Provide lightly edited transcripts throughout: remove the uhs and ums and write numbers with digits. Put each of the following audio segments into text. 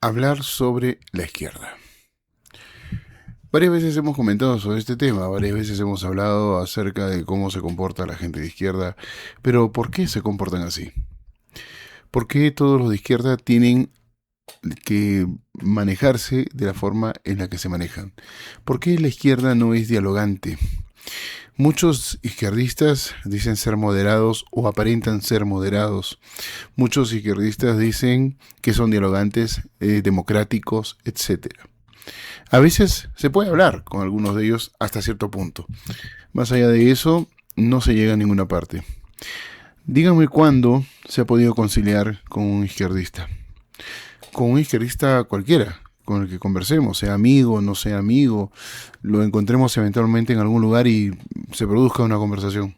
hablar sobre la izquierda. Varias veces hemos comentado sobre este tema, varias veces hemos hablado acerca de cómo se comporta la gente de izquierda, pero ¿por qué se comportan así? ¿Por qué todos los de izquierda tienen que manejarse de la forma en la que se manejan? ¿Por qué la izquierda no es dialogante? Muchos izquierdistas dicen ser moderados o aparentan ser moderados. Muchos izquierdistas dicen que son dialogantes, democráticos, etc. A veces se puede hablar con algunos de ellos hasta cierto punto. Más allá de eso, no se llega a ninguna parte. Díganme cuándo se ha podido conciliar con un izquierdista. Con un izquierdista cualquiera, con el que conversemos, sea amigo, no sea amigo, lo encontremos eventualmente en algún lugar y se produzca una conversación.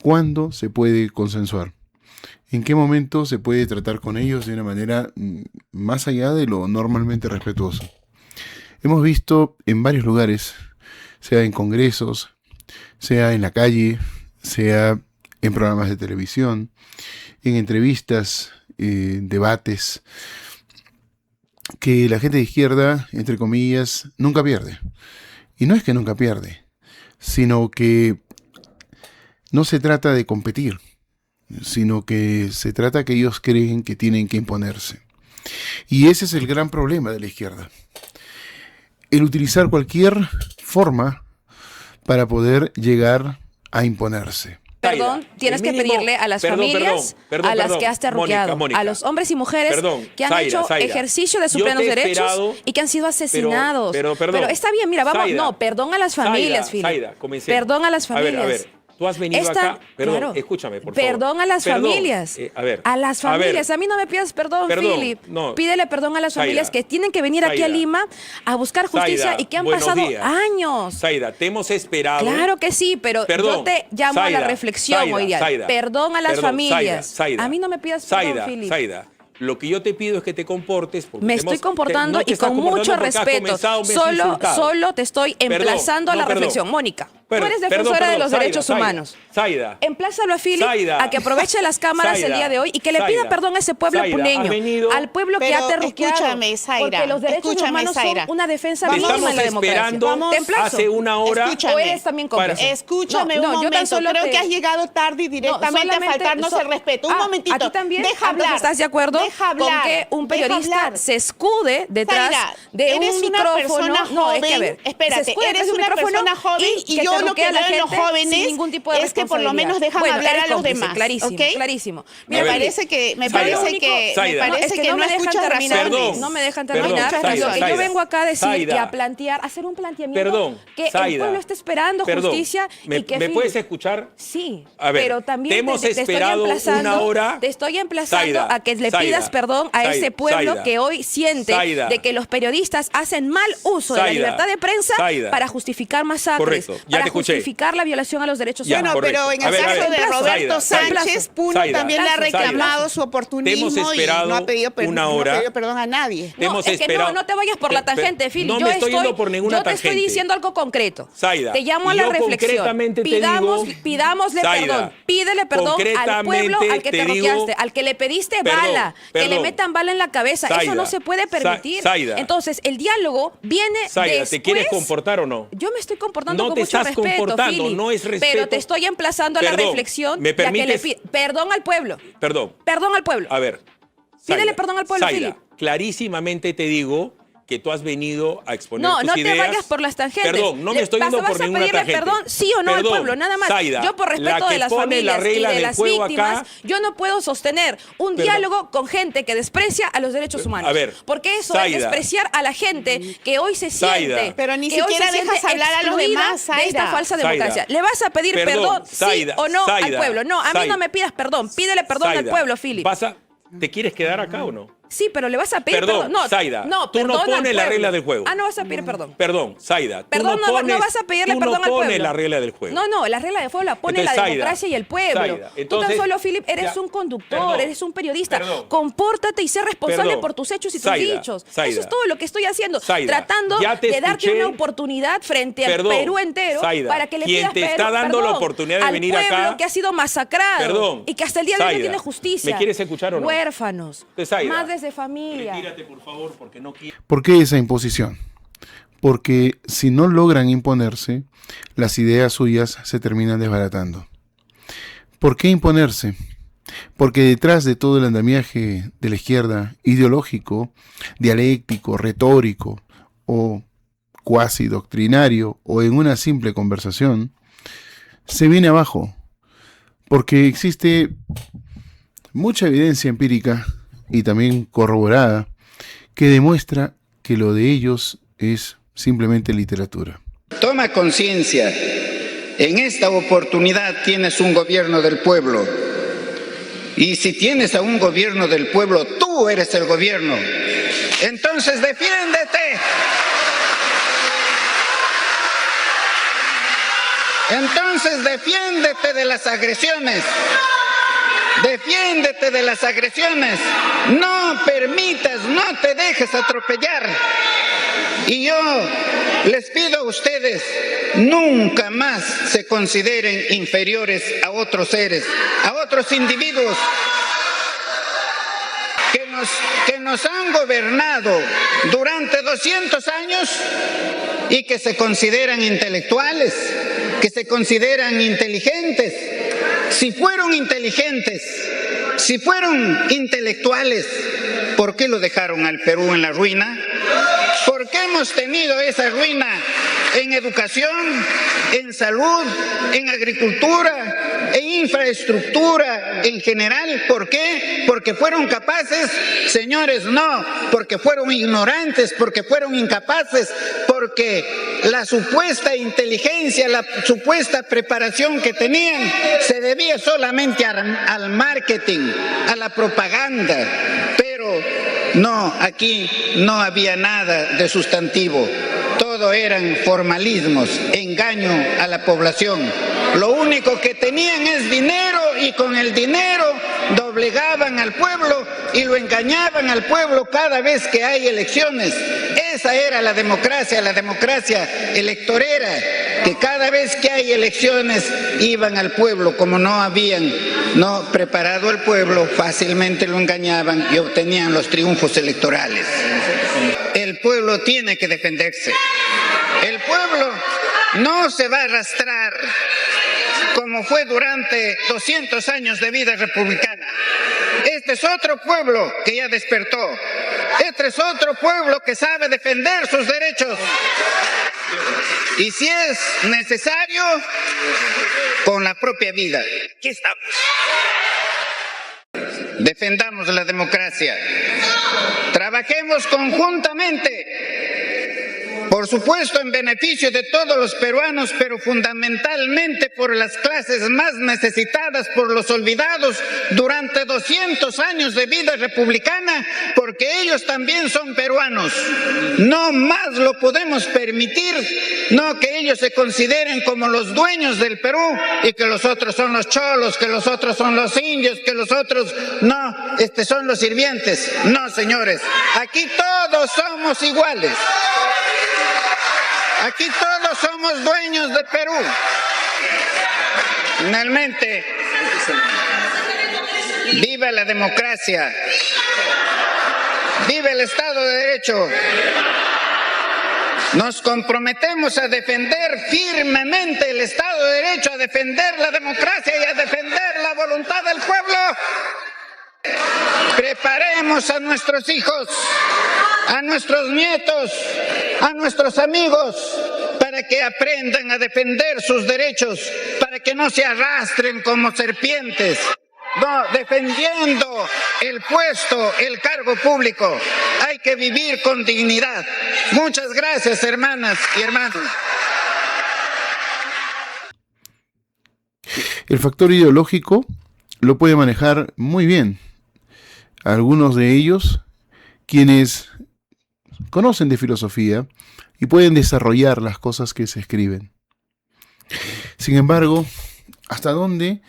¿Cuándo se puede consensuar? ¿En qué momento se puede tratar con ellos de una manera más allá de lo normalmente respetuosa? Hemos visto en varios lugares, sea en congresos, sea en la calle, sea en programas de televisión, en entrevistas, debates, que la gente de izquierda, entre comillas, nunca pierde. Y no es que nunca pierde, sino que no se trata de competir, sino que se trata que ellos creen que tienen que imponerse. Y ese es el gran problema de la izquierda. El utilizar cualquier forma para poder llegar a imponerse. Perdón, tienes que pedirle a las familias a las que has terruqueado, a los hombres y mujeres que han hecho ejercicio de sus plenos derechos y que han sido asesinados. Pero está bien, mira, vamos, no, perdón a las familias, Philip. Perdón a las familias. A ver. Tú has venido acá, perdón, claro. Escúchame, por favor. Perdón a las familias. A las familias. A mí no me pidas perdón, Philip. No. Pídele perdón a las familias que tienen que venir aquí a Lima a buscar justicia y que han pasado años. Zaida, te hemos esperado. Claro que sí, pero yo te llamo a la reflexión hoy día. Perdón a las familias. A mí no me pidas perdón, Philip. Zaida. Lo que yo te pido es que te comportes. Me estoy comportando y con mucho respeto. Solo te estoy emplazando a la reflexión. Mónica, tú eres defensora de los derechos humanos. Zaida. Emplázalo a Philip a que aproveche las cámaras el día de hoy y que le pida perdón a ese pueblo puneño, al pueblo que ha terruqueado. Escúchame, Zaira. Porque los derechos humanos son una defensa mínima en la democracia. Te estamos hace una hora. ¿O eres también cómplice? Escúchame un momento. Creo que has llegado tarde y directamente a faltarnos el respeto. Un momentito. ¿A ti también? Deja hablar. ¿Estás de acuerdo con que un periodista se escude detrás de un micrófono? No, es que a ver. Espérate, eres una persona joven y yo lo que veo en los jóvenes es que por lo menos dejan hablar a los demás. Clarísimo. Me parece que no escuchas razones. No me dejan terminar. Lo que yo vengo acá a decir y a plantear, hacer un planteamiento que el pueblo está esperando justicia y que ¿Me puedes escuchar? Sí, pero también te estoy emplazando a que le pidas perdón a ese pueblo que hoy siente de que los periodistas hacen mal uso de la libertad de prensa para justificar masacres, para justificar la violación a los derechos humanos. Bueno, pero en el caso de Roberto Sánchez, Puno también le ha reclamado su oportunismo y no ha pedido perdón a nadie. No, es que no te vayas por la tangente, Philip. No me estoy yendo por ninguna tangente. Yo te estoy diciendo algo concreto. Zaida, te llamo a la reflexión. Pidámosle perdón. Pídele perdón al pueblo al que te roqueaste, al que le pediste bala, que le metan bala en la cabeza. Eso no se puede permitir. Entonces, el diálogo viene después. ¿Te quieres comportar o no? Yo me estoy comportando con mucho respeto, No te estás comportando, Philip, no es respeto. Pero te estoy emplazando a la reflexión. ¿Me permites? Perdón al pueblo. Perdón al pueblo. A ver. Pídele perdón al pueblo, Philip. Clarísimamente te digo que tú has venido a exponer tus ideas. No te vayas por las tangentes. Perdón, no me estoy yendo por ninguna tangente. ¿Vas a pedirle perdón, sí o no al pueblo? Nada más. Zaida, yo por respeto de las familias y de las víctimas, yo no puedo sostener un diálogo con gente que desprecia a los derechos humanos. A ver, porque eso es despreciar a la gente que hoy se siente. Pero ni siquiera dejas hablar a los demás, de esta falsa democracia. ¿Le vas a pedir perdón, sí o no al pueblo? No, a mí no me pidas perdón. Pídele perdón al pueblo, Philip. ¿Te quieres quedar acá o no? Sí, pero le vas a pedir perdón. No, Zaida, tú no pones la regla del juego. No vas a pedir perdón. Perdón, Zaida. Perdón, no vas a pedirle perdón al pueblo. Tú no pones la regla del juego. No, la regla del juego la pone la democracia y el pueblo. Zaida, tú tan solo, Philip, eres un conductor, eres un periodista. Compórtate y sé responsable por tus hechos y tus dichos. Eso es todo lo que estoy haciendo. Tratando de darte una oportunidad frente al Perú entero para que le pidas perdón. Quien te está dando la oportunidad de venir acá. Al pueblo que ha sido masacrado y que hasta el día de hoy no tiene justicia. ¿Me quieres escuchar o no? Huérfanos, más de padres de familia. Retírate, por favor, porque no quiero. ¿Por qué esa imposición? Porque si no logran imponerse, las ideas suyas se terminan desbaratando. ¿Por qué imponerse? Porque detrás de todo el andamiaje de la izquierda, ideológico, dialéctico, retórico o cuasi doctrinario o en una simple conversación, se viene abajo. Porque existe mucha evidencia empírica y también corroborada que demuestra que lo de ellos es simplemente literatura. Toma conciencia, en esta oportunidad tienes un gobierno del pueblo. Y si tienes a un gobierno del pueblo, tú eres el gobierno. Entonces defiéndete. Entonces defiéndete de las agresiones. Defiéndete de las agresiones. No permitas, no te dejes atropellar. Y yo les pido a ustedes, nunca más se consideren inferiores a otros seres, a otros individuos que nos han gobernado durante 200 años y que se consideran intelectuales, que se consideran inteligentes. Si fueron inteligentes, si fueron intelectuales, ¿por qué lo dejaron al Perú en la ruina? ¿Por qué hemos tenido esa ruina en educación, en salud, en agricultura, en infraestructura en general? ¿Por qué? ¿Porque fueron capaces? Señores, no, porque fueron ignorantes, porque fueron incapaces, porque la supuesta inteligencia, la supuesta preparación que tenían se debía solamente al marketing, a la propaganda, pero no, aquí no había nada de sustantivo. Todo eran formalismos, engaño a la población. Lo único que tenían es dinero y con el dinero doblegaban al pueblo y lo engañaban al pueblo cada vez que hay elecciones. Esa era la democracia electorera, que cada vez que hay elecciones iban al pueblo, como no habían preparado al pueblo, fácilmente lo engañaban y obtenían los triunfos electorales. El pueblo tiene que defenderse. El pueblo no se va a arrastrar como fue durante 200 años de vida republicana. Este es otro pueblo que ya despertó. Este es otro pueblo que sabe defender sus derechos. Y si es necesario, con la propia vida. Aquí estamos. Defendamos la democracia. Trabajemos conjuntamente. Por supuesto, en beneficio de todos los peruanos, pero fundamentalmente por las clases más necesitadas, por los olvidados durante 200 años de vida republicana, porque ellos también son peruanos. No más lo podemos permitir, no que ellos se consideren como los dueños del Perú y que los otros son los cholos, que los otros son los indios, que los otros son los sirvientes. No, señores, aquí todos somos iguales. Aquí todos somos dueños de Perú. Finalmente, viva la democracia, viva el Estado de Derecho. Nos comprometemos a defender firmemente el Estado de Derecho, a defender la democracia y a defender la voluntad del pueblo. Preparemos a nuestros hijos, a nuestros nietos, a nuestros amigos, para que aprendan a defender sus derechos, para que no se arrastren como serpientes, no, defendiendo el puesto, el cargo público. Hay que vivir con dignidad. Muchas gracias, hermanas y hermanos. El factor ideológico lo puede manejar muy bien algunos de ellos, quienes conocen de filosofía y pueden desarrollar las cosas que se escriben. Sin embargo, ¿hasta dónde,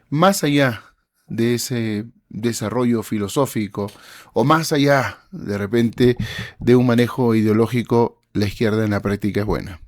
más allá de ese desarrollo filosófico o más allá, de repente, de un manejo ideológico, la izquierda en la práctica es buena?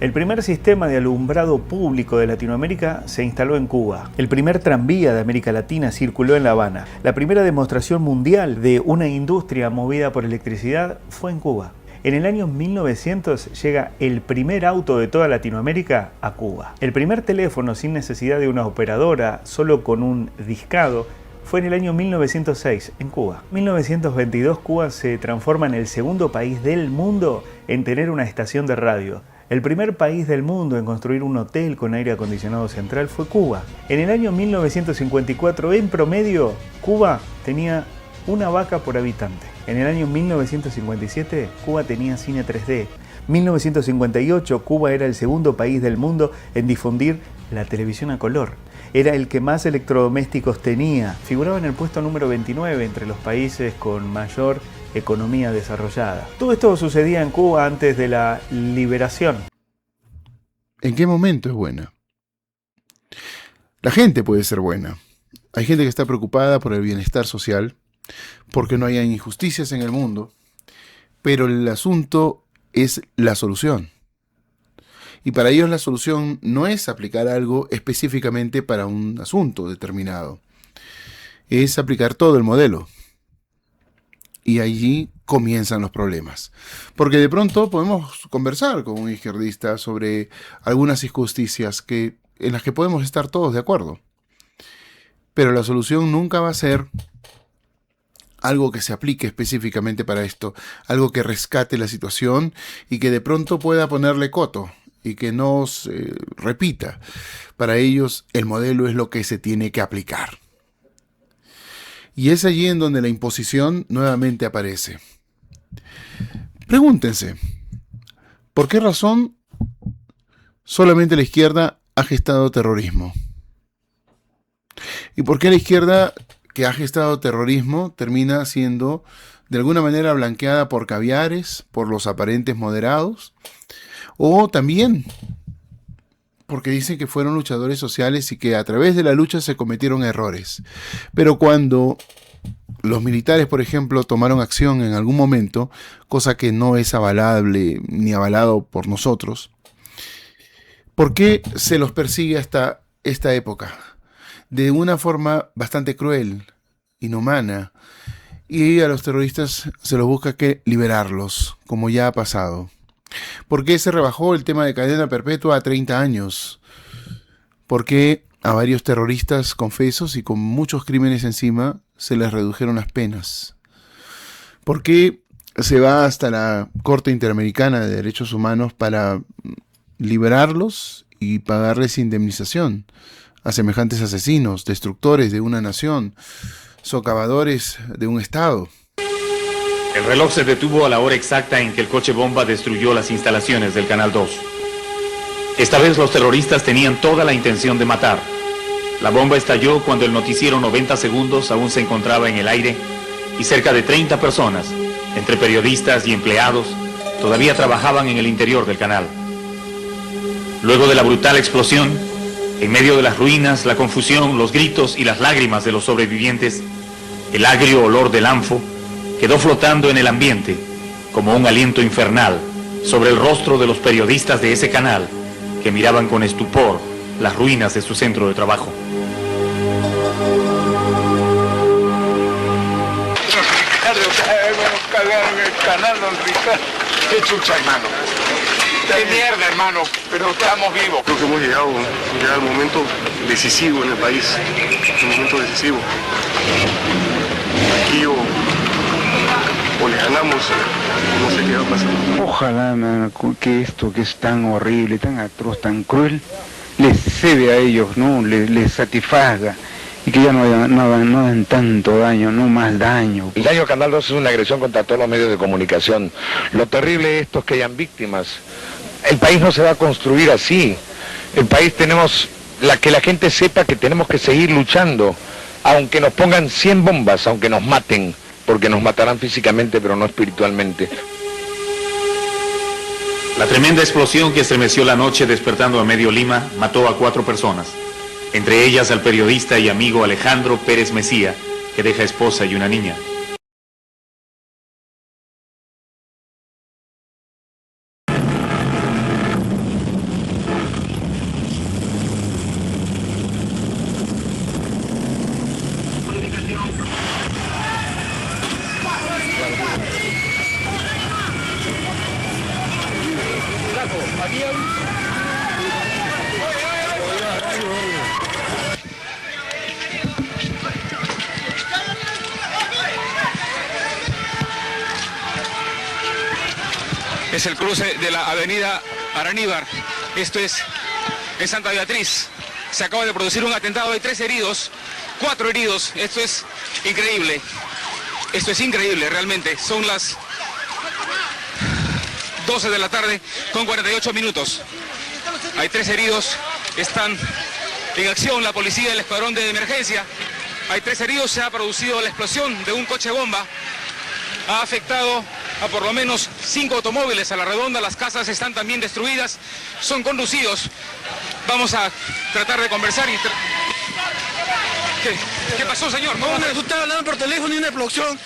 El primer sistema de alumbrado público de Latinoamérica se instaló en Cuba. El primer tranvía de América Latina circuló en La Habana. La primera demostración mundial de una industria movida por electricidad fue en Cuba. En el año 1900 llega el primer auto de toda Latinoamérica a Cuba. El primer teléfono sin necesidad de una operadora, solo con un discado, fue en el año 1906 en Cuba. En 1922 Cuba se transforma en el segundo país del mundo en tener una estación de radio. El primer país del mundo en construir un hotel con aire acondicionado central fue Cuba. En el año 1954, en promedio, Cuba tenía una vaca por habitante. En el año 1957, Cuba tenía cine 3D. En 1958, Cuba era el segundo país del mundo en difundir la televisión a color. Era el que más electrodomésticos tenía. Figuraba en el puesto número 29 entre los países con mayor economía desarrollada. Todo esto sucedía en Cuba antes de la liberación. ¿En qué momento es buena? La gente puede ser buena. Hay gente que está preocupada por el bienestar social, porque no haya injusticias en el mundo, pero el asunto es la solución. Y para ellos la solución no es aplicar algo específicamente para un asunto determinado. Es aplicar todo el modelo. Y allí comienzan los problemas. Porque de pronto podemos conversar con un izquierdista sobre algunas injusticias en las que podemos estar todos de acuerdo. Pero la solución nunca va a ser algo que se aplique específicamente para esto, algo que rescate la situación y que de pronto pueda ponerle coto y que no se repita. Para ellos el modelo es lo que se tiene que aplicar. Y es allí en donde la imposición nuevamente aparece. Pregúntense, ¿por qué razón solamente la izquierda ha gestado terrorismo? ¿Y por qué la izquierda que ha gestado terrorismo termina siendo de alguna manera blanqueada por caviares, por los aparentes moderados? O también porque dicen que fueron luchadores sociales y que a través de la lucha se cometieron errores. Pero cuando los militares, por ejemplo, tomaron acción en algún momento, cosa que no es avalable ni avalado por nosotros, ¿por qué se los persigue hasta esta época? De una forma bastante cruel, inhumana, y a los terroristas se los busca que liberarlos, como ya ha pasado. ¿Por qué se rebajó el tema de cadena perpetua a 30 años? ¿Por qué a varios terroristas confesos y con muchos crímenes encima se les redujeron las penas? ¿Por qué se va hasta la Corte Interamericana de Derechos Humanos para liberarlos y pagarles indemnización a semejantes asesinos, destructores de una nación, socavadores de un Estado? El reloj se detuvo a la hora exacta en que el coche bomba destruyó las instalaciones del Canal 2. Esta vez los terroristas tenían toda la intención de matar. La bomba estalló cuando el noticiero 90 segundos aún se encontraba en el aire y cerca de 30 personas, entre periodistas y empleados, todavía trabajaban en el interior del canal. Luego de la brutal explosión, en medio de las ruinas, la confusión, los gritos y las lágrimas de los sobrevivientes, el agrio olor del anfo quedó flotando en el ambiente como un aliento infernal sobre el rostro de los periodistas de ese canal que miraban con estupor las ruinas de su centro de trabajo. ¡Qué chucha, hermano! ¡Qué mierda, hermano! Pero estamos vivos. Creo que hemos llegado al momento decisivo en el país. Un momento decisivo. Aquí o le ganamos, no sé qué va a pasar. Ojalá que esto que es tan horrible, tan atroz, tan cruel, les cede a ellos, ¿no? Les satisfaga. Y que ya no hagan tanto daño, no más daño. El daño a Canal 2 es una agresión contra todos los medios de comunicación. Lo terrible es que hayan víctimas. El país no se va a construir así. El país que la gente sepa que tenemos que seguir luchando, aunque nos pongan 100 bombas, aunque nos maten, porque nos matarán físicamente pero no espiritualmente. La tremenda explosión que estremeció la noche despertando a medio Lima mató a 4 personas. Entre ellas al periodista y amigo Alejandro Pérez Mesía, que deja esposa y una niña. Es el cruce de la avenida Araníbar. Esto es en Santa Beatriz. Se acaba de producir un atentado, hay 3 heridos, 4 heridos. Esto es increíble. Esto es increíble realmente. Son las 12 de la tarde con 48 minutos. Hay 3 heridos. Están en acción la policía y el escuadrón de emergencia. Hay 3 heridos. Se ha producido la explosión de un coche bomba. Ha afectado a por lo menos 5 automóviles a la redonda. Las casas están también destruidas. Son conducidos. Vamos a tratar de conversar y... ¿Qué pasó, señor? No, usted está hablando por teléfono y una explosión.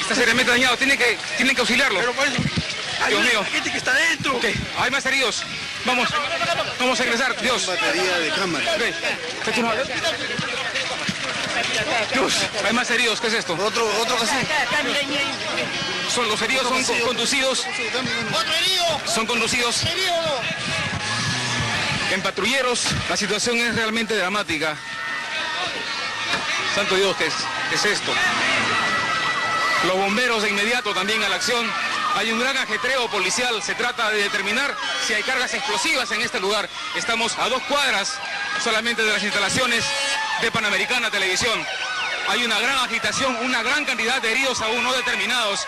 Está seriamente dañado. Tienen que auxiliarlo. Pero bueno, Dios mío. Hay gente que está dentro. Okay. Hay más heridos. Vamos a ingresar. Dios. Batería de cámara. Okay. Dios, hay más heridos. ¿Qué es esto? Otro casi. Los heridos son conducidos. ¡Otro herido! Son conducidos en patrulleros. La situación es realmente dramática. Santo Dios, ¿qué es esto? Los bomberos de inmediato también a la acción. Hay un gran ajetreo policial. Se trata de determinar si hay cargas explosivas en este lugar. Estamos a 2 cuadras solamente de las instalaciones de Panamericana Televisión. Hay una gran agitación, una gran cantidad de heridos aún no determinados.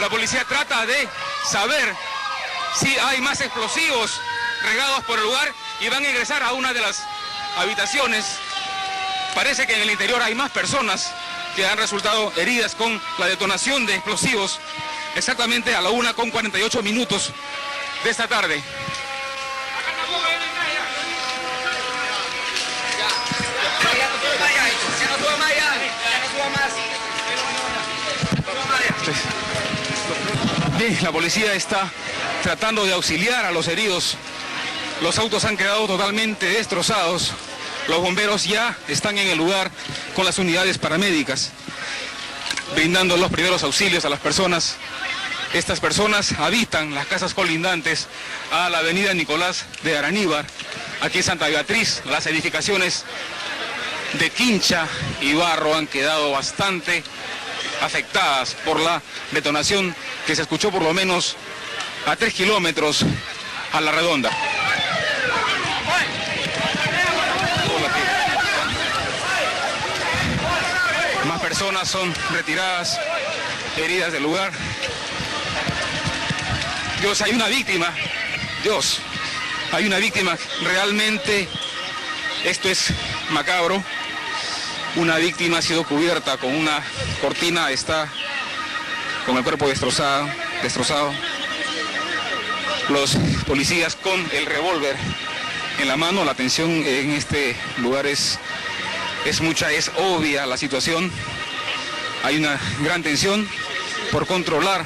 La policía trata de saber si hay más explosivos regados por el lugar y van a ingresar a una de las habitaciones. Parece que en el interior hay más personas que han resultado heridas con la detonación de explosivos exactamente a la 1:48 de esta tarde. Bien, la policía está tratando de auxiliar a los heridos. Los autos han quedado totalmente destrozados. Los bomberos ya están en el lugar con las unidades paramédicas, brindando los primeros auxilios a las personas. Estas personas habitan las casas colindantes a la avenida Nicolás de Araníbar, aquí en Santa Beatriz. Las edificaciones de quincha y barro han quedado bastante afectadas por la detonación que se escuchó por lo menos a 3 kilómetros a la redonda. Más personas son retiradas, heridas del lugar. Dios, hay una víctima. Dios, hay una víctima. Realmente esto es macabro. Una víctima ha sido cubierta con una cortina, está con el cuerpo destrozado. Los policías con el revólver en la mano. La tensión en este lugar es mucha, es obvia la situación. Hay una gran tensión por controlar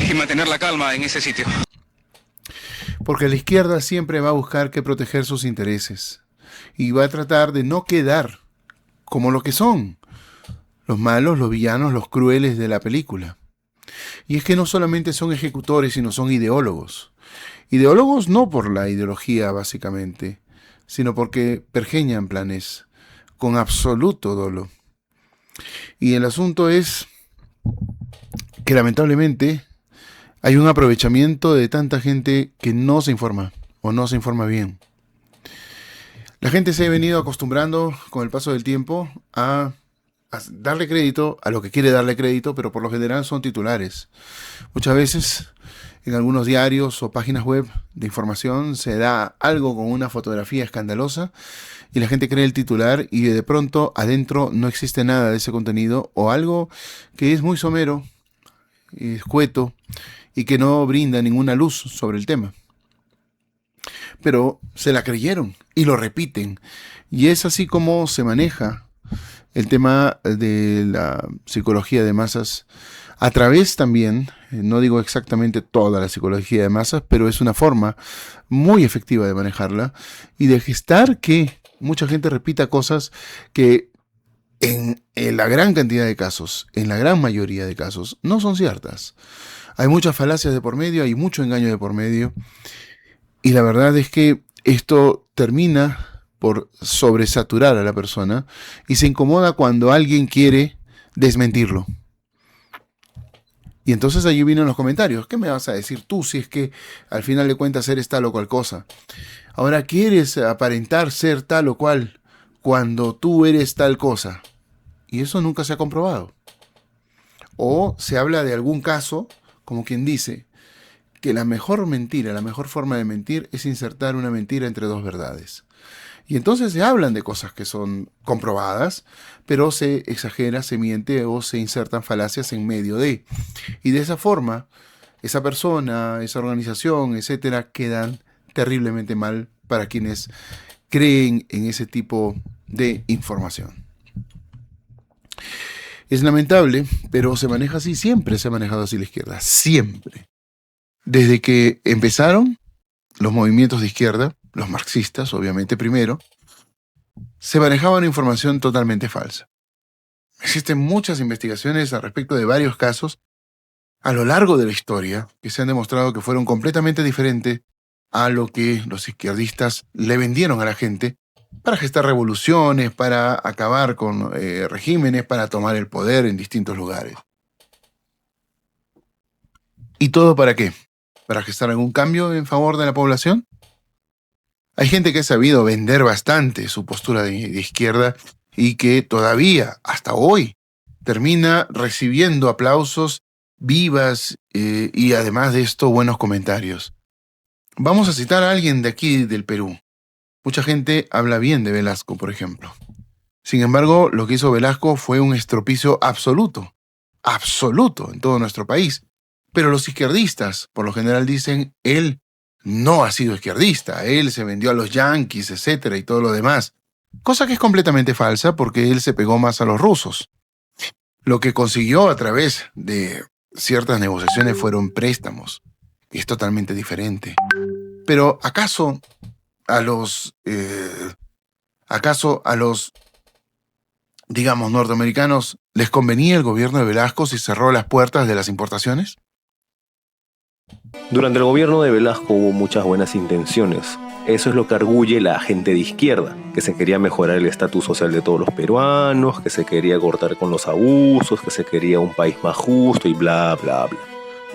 y mantener la calma en ese sitio. Porque la izquierda siempre va a buscar que proteger sus intereses y va a tratar de no quedar como lo que son los malos, los villanos, los crueles de la película. Y es que no solamente son ejecutores, sino son ideólogos. Ideólogos no por la ideología básicamente, sino porque pergeñan planes con absoluto dolo. Y el asunto es que lamentablemente hay un aprovechamiento de tanta gente que no se informa o no se informa bien. La gente se ha venido acostumbrando con el paso del tiempo a darle crédito a lo que quiere darle crédito, pero por lo general son titulares. Muchas veces en algunos diarios o páginas web de información se da algo con una fotografía escandalosa y la gente cree el titular y de pronto adentro no existe nada de ese contenido o algo que es muy somero, escueto y que no brinda ninguna luz sobre el tema. Pero se la creyeron y lo repiten. Y es así como se maneja el tema de la psicología de masas a través también, no digo exactamente toda la psicología de masas, pero es una forma muy efectiva de manejarla y de gestar que mucha gente repita cosas que en la gran cantidad de casos, en la gran mayoría de casos, no son ciertas. Hay muchas falacias de por medio, hay mucho engaño de por medio. Y la verdad es que esto termina por sobresaturar a la persona y se incomoda cuando alguien quiere desmentirlo. Y entonces allí vienen los comentarios. ¿Qué me vas a decir tú si es que al final de cuentas eres tal o cual cosa? Ahora quieres aparentar ser tal o cual cuando tú eres tal cosa. Y eso nunca se ha comprobado. O se habla de algún caso, como quien dice, que la mejor mentira, la mejor forma de mentir es insertar una mentira entre dos verdades. Y entonces se hablan de cosas que son comprobadas, pero se exagera, se miente o se insertan falacias en medio de. Y de esa forma, esa persona, esa organización, etcétera, quedan terriblemente mal para quienes creen en ese tipo de información. Es lamentable, pero se maneja así, siempre se ha manejado así la izquierda, siempre. Desde que empezaron los movimientos de izquierda, los marxistas, obviamente primero, se manejaba una información totalmente falsa. Existen muchas investigaciones al respecto de varios casos a lo largo de la historia que se han demostrado que fueron completamente diferentes a lo que los izquierdistas le vendieron a la gente para gestar revoluciones, para acabar con regímenes, para tomar el poder en distintos lugares. ¿Y todo para qué? ¿Para gestar algún cambio en favor de la población? Hay gente que ha sabido vender bastante su postura de izquierda y que todavía, hasta hoy, termina recibiendo aplausos, vivas y además de esto, buenos comentarios. Vamos a citar a alguien de aquí del Perú. Mucha gente habla bien de Velasco, por ejemplo. Sin embargo, lo que hizo Velasco fue un estropicio absoluto en todo nuestro país. Pero los izquierdistas, por lo general, dicen, él no ha sido izquierdista, él se vendió a los yanquis, etcétera, y todo lo demás. Cosa que es completamente falsa porque él se pegó más a los rusos. Lo que consiguió a través de ciertas negociaciones fueron préstamos. Es totalmente diferente. Pero ¿acaso a los digamos, norteamericanos les convenía el gobierno de Velasco si cerró las puertas de las importaciones? Durante el gobierno de Velasco hubo muchas buenas intenciones. Eso es lo que arguye la gente de izquierda, que se quería mejorar el estatus social de todos los peruanos, que se quería cortar con los abusos, que se quería un país más justo y bla, bla, bla.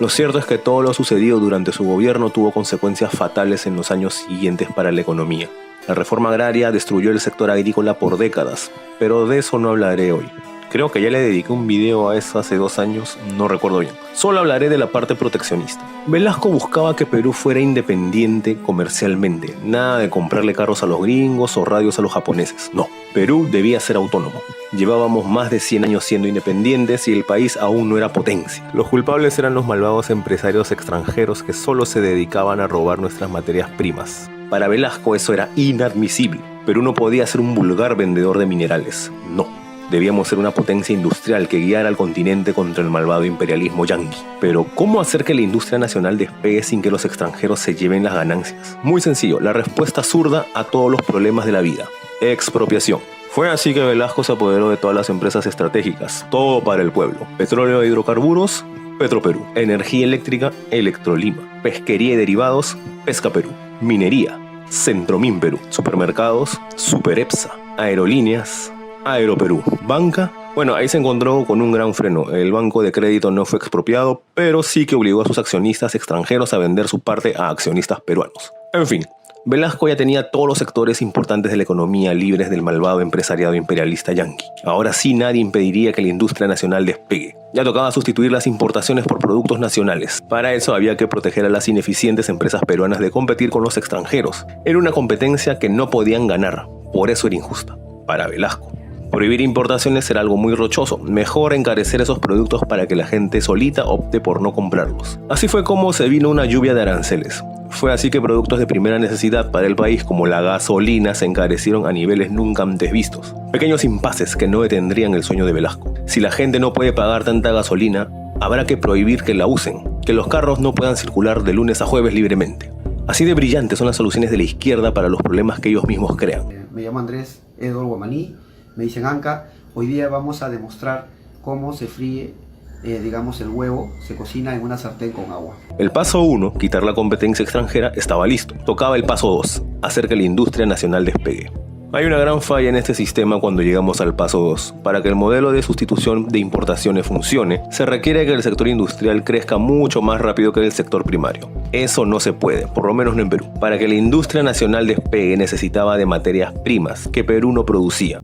Lo cierto es que todo lo sucedido durante su gobierno tuvo consecuencias fatales en los años siguientes para la economía. La reforma agraria destruyó el sector agrícola por décadas, pero de eso no hablaré hoy. Creo que ya le dediqué un video a eso hace 2 años, no recuerdo bien. Solo hablaré de la parte proteccionista. Velasco buscaba que Perú fuera independiente comercialmente. Nada de comprarle carros a los gringos o radios a los japoneses. No, Perú debía ser autónomo. Llevábamos más de 100 años siendo independientes y el país aún no era potencia. Los culpables eran los malvados empresarios extranjeros que solo se dedicaban a robar nuestras materias primas. Para Velasco eso era inadmisible. Perú no podía ser un vulgar vendedor de minerales. No. Debíamos ser una potencia industrial que guiara al continente contra el malvado imperialismo yanqui. Pero, ¿cómo hacer que la industria nacional despegue sin que los extranjeros se lleven las ganancias? Muy sencillo, la respuesta zurda a todos los problemas de la vida. Expropiación. Fue así que Velasco se apoderó de todas las empresas estratégicas, todo para el pueblo. Petróleo e hidrocarburos, Petroperú. Energía eléctrica, Electrolima. Pesquería y derivados, Pesca Perú. Minería, Centromín Perú. Supermercados, Superepsa. Aerolíneas, Aeroperú. Banca, bueno, ahí se encontró con un gran freno. El banco de crédito no fue expropiado, pero sí que obligó a sus accionistas extranjeros a vender su parte a accionistas peruanos. En fin, Velasco ya tenía todos los sectores importantes de la economía libres del malvado empresariado imperialista yanqui. Ahora sí nadie impediría que la industria nacional despegue. Ya tocaba sustituir las importaciones por productos nacionales. Para eso había que proteger a las ineficientes empresas peruanas de competir con los extranjeros. Era una competencia que no podían ganar, por eso era injusta. Para Velasco. Prohibir importaciones era algo muy rochoso, mejor encarecer esos productos para que la gente solita opte por no comprarlos. Así fue como se vino una lluvia de aranceles. Fue así que productos de primera necesidad para el país como la gasolina se encarecieron a niveles nunca antes vistos. Pequeños impases que no detendrían el sueño de Velasco. Si la gente no puede pagar tanta gasolina, habrá que prohibir que la usen, que los carros no puedan circular de lunes a jueves libremente. Así de brillantes son las soluciones de la izquierda para los problemas que ellos mismos crean. Me llamo Andrés Edward Guamaní. Me dicen Anca, hoy día vamos a demostrar cómo se fríe digamos, el huevo se cocina en una sartén con agua. El paso 1, quitar la competencia extranjera, estaba listo. Tocaba el paso 2, hacer que la industria nacional despegue. Hay una gran falla en este sistema cuando llegamos al paso 2. Para que el modelo de sustitución de importaciones funcione, se requiere que el sector industrial crezca mucho más rápido que el sector primario. Eso no se puede, por lo menos no en Perú. Para que la industria nacional despegue necesitaba de materias primas que Perú no producía.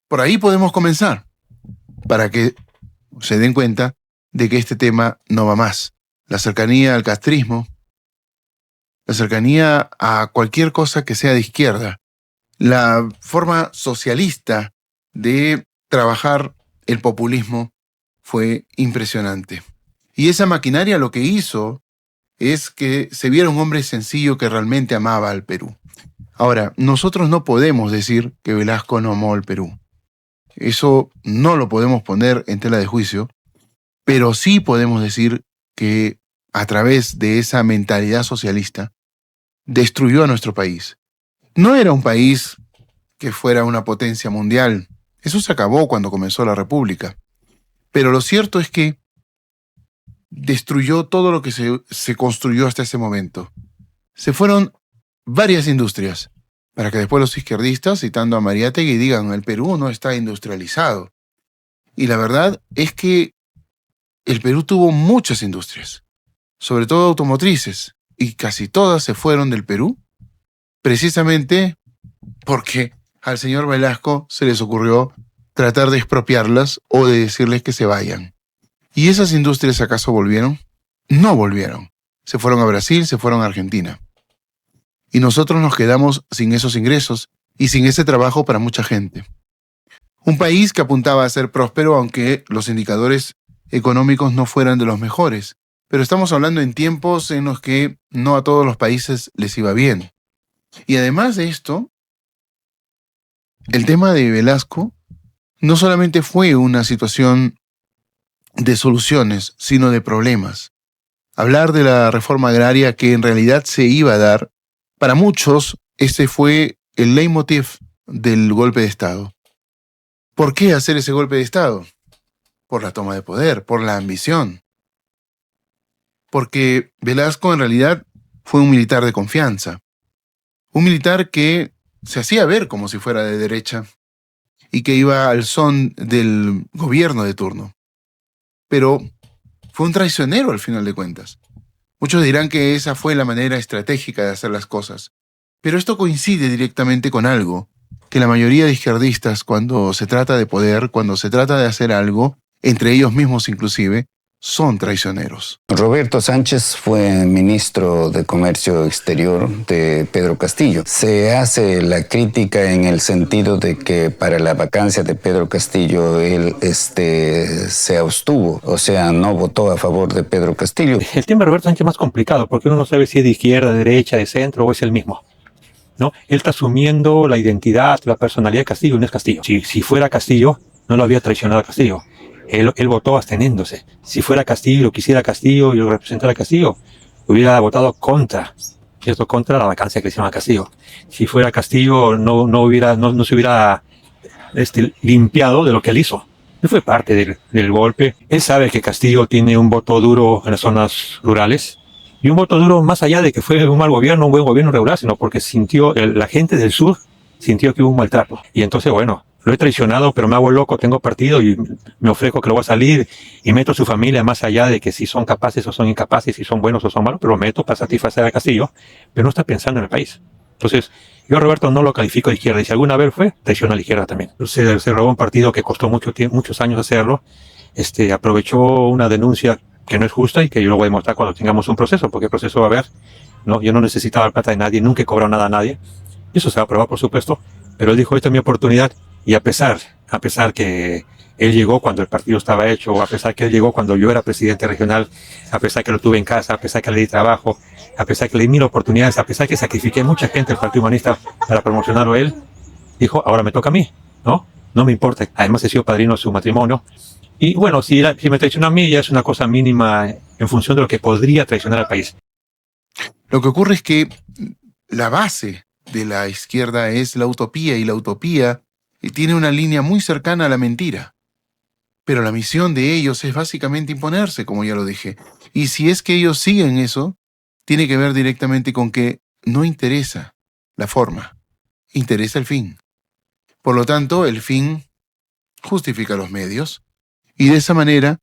Por ahí podemos comenzar, para que se den cuenta de que este tema no va más. La cercanía al castrismo, la cercanía a cualquier cosa que sea de izquierda, la forma socialista de trabajar el populismo fue impresionante. Y esa maquinaria lo que hizo es que se viera un hombre sencillo que realmente amaba al Perú. Ahora, nosotros no podemos decir que Velasco no amó al Perú. Eso no lo podemos poner en tela de juicio, pero sí podemos decir que a través de esa mentalidad socialista destruyó a nuestro país. No era un país que fuera una potencia mundial. Eso se acabó cuando comenzó la República. Pero lo cierto es que destruyó todo lo que se construyó hasta ese momento. Se fueron varias industrias, para que después los izquierdistas, citando a Mariátegui, digan: el Perú no está industrializado. Y la verdad es que el Perú tuvo muchas industrias, sobre todo automotrices, y casi todas se fueron del Perú, precisamente porque al señor Velasco se les ocurrió tratar de expropiarlas o de decirles que se vayan. ¿Y esas industrias acaso volvieron? No volvieron. Se fueron a Brasil, se fueron a Argentina. Y nosotros nos quedamos sin esos ingresos y sin ese trabajo para mucha gente. Un país que apuntaba a ser próspero, aunque los indicadores económicos no fueran de los mejores. Pero estamos hablando en tiempos en los que no a todos los países les iba bien. Y además de esto, el tema de Velasco no solamente fue una situación de soluciones, sino de problemas. Hablar de la reforma agraria que en realidad se iba a dar, para muchos, ese fue el leitmotiv del golpe de Estado. ¿Por qué hacer ese golpe de Estado? Por la toma de poder, por la ambición. Porque Velasco en realidad fue un militar de confianza. Un militar que se hacía ver como si fuera de derecha y que iba al son del gobierno de turno. Pero fue un traicionero al final de cuentas. Muchos dirán que esa fue la manera estratégica de hacer las cosas. Pero esto coincide directamente con algo que la mayoría de izquierdistas, cuando se trata de poder, cuando se trata de hacer algo, entre ellos mismos inclusive, son traicioneros. Roberto Sánchez fue ministro de Comercio Exterior de Pedro Castillo. Se hace la crítica en el sentido de que para la vacancia de Pedro Castillo él se abstuvo, o sea, no votó a favor de Pedro Castillo. El tema de Roberto Sánchez es más complicado porque uno no sabe si es de izquierda, de derecha, de centro o es el mismo, ¿no? Él está asumiendo la identidad, la personalidad de Castillo y no es Castillo. Si fuera Castillo, no lo había traicionado a Castillo. Él votó absteniéndose. Si fuera Castillo, quisiera Castillo y lo representara Castillo, hubiera votado contra la vacancia que le hicieron a Castillo. Si fuera Castillo, no se hubiera limpiado de lo que él hizo. Él fue parte del golpe. Él sabe que Castillo tiene un voto duro en las zonas rurales. Y un voto duro más allá de que fue un mal gobierno, un buen gobierno regular, sino porque la gente del sur sintió que hubo un maltrato. Y entonces, bueno, lo he traicionado, pero me hago loco, tengo partido y me ofrezco que lo voy a salir y meto a su familia más allá de que si son capaces o son incapaces, si son buenos o son malos, pero lo meto para satisfacer a Castillo, pero no está pensando en el país. Entonces, yo a Roberto no lo califico de izquierda y si alguna vez fue, traicionó a la izquierda también. Se robó un partido que costó muchos años hacerlo, aprovechó una denuncia que no es justa y que yo lo voy a demostrar cuando tengamos un proceso, porque el proceso va a haber, ¿no? Yo no necesitaba plata de nadie, nunca he cobrado nada a nadie, y eso se va a probar por supuesto, pero él dijo, esta es mi oportunidad. Y a pesar que él llegó cuando el partido estaba hecho, a pesar que él llegó cuando yo era presidente regional, a pesar que lo tuve en casa, a pesar que le di trabajo, a pesar que le di 1000 oportunidades, a pesar que sacrifiqué mucha gente del Partido Humanista para promocionarlo a él, dijo, ahora me toca a mí, ¿no? No me importa. Además he sido padrino de su matrimonio. Y bueno, si me traiciona a mí ya es una cosa mínima en función de lo que podría traicionar al país. Lo que ocurre es que la base de la izquierda es la utopía y la utopía tiene una línea muy cercana a la mentira. Pero la misión de ellos es básicamente imponerse, como ya lo dije. Y si es que ellos siguen eso, tiene que ver directamente con que no interesa la forma, interesa el fin. Por lo tanto, el fin justifica los medios. Y de esa manera,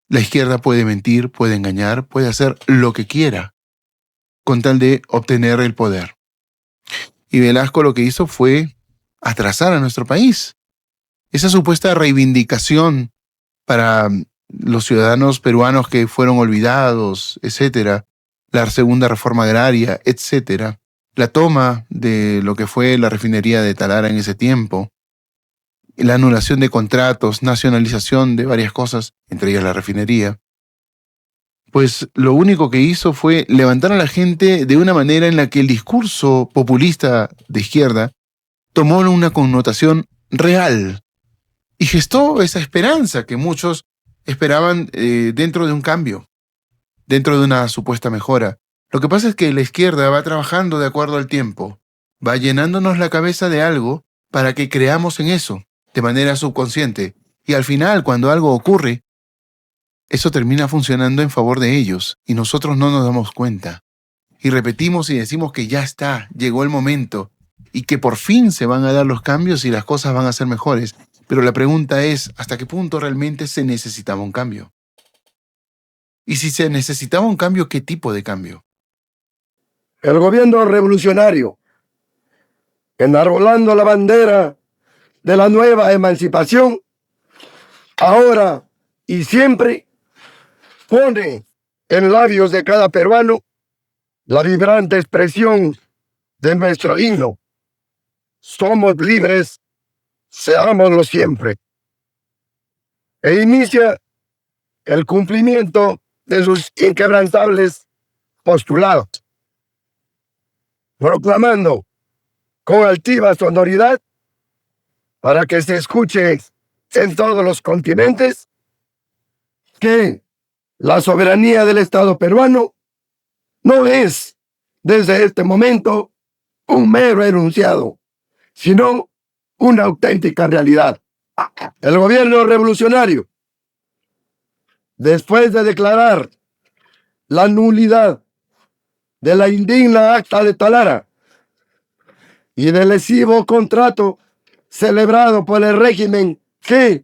la izquierda puede mentir, puede engañar, puede hacer lo que quiera con tal de obtener el poder. Y Velasco lo que hizo fue atrasar a nuestro país. Esa supuesta reivindicación para los ciudadanos peruanos que fueron olvidados, etcétera, la segunda reforma agraria, etcétera, la toma de lo que fue la refinería de Talara en ese tiempo, la anulación de contratos, nacionalización de varias cosas, entre ellas la refinería, pues lo único que hizo fue levantar a la gente de una manera en la que el discurso populista de izquierda tomó una connotación real y gestó esa esperanza que muchos esperaban dentro de un cambio, dentro de una supuesta mejora. Lo que pasa es que la izquierda va trabajando de acuerdo al tiempo, va llenándonos la cabeza de algo para que creamos en eso, de manera subconsciente, y al final, cuando algo ocurre, eso termina funcionando en favor de ellos, y nosotros no nos damos cuenta. Y repetimos y decimos que ya está, llegó el momento, y que por fin se van a dar los cambios y las cosas van a ser mejores. Pero la pregunta es, ¿hasta qué punto realmente se necesitaba un cambio? Y si se necesitaba un cambio, ¿qué tipo de cambio? El gobierno revolucionario, enarbolando la bandera de la nueva emancipación, ahora y siempre pone en labios de cada peruano la vibrante expresión de nuestro himno: somos libres, seámoslo siempre. E inicia el cumplimiento de sus inquebrantables postulados, proclamando con altiva sonoridad, para que se escuche en todos los continentes, que la soberanía del Estado peruano no es, desde este momento, un mero enunciado, sino una auténtica realidad. El gobierno revolucionario, después de declarar la nulidad de la indigna Acta de Talara y del lesivo contrato celebrado por el régimen que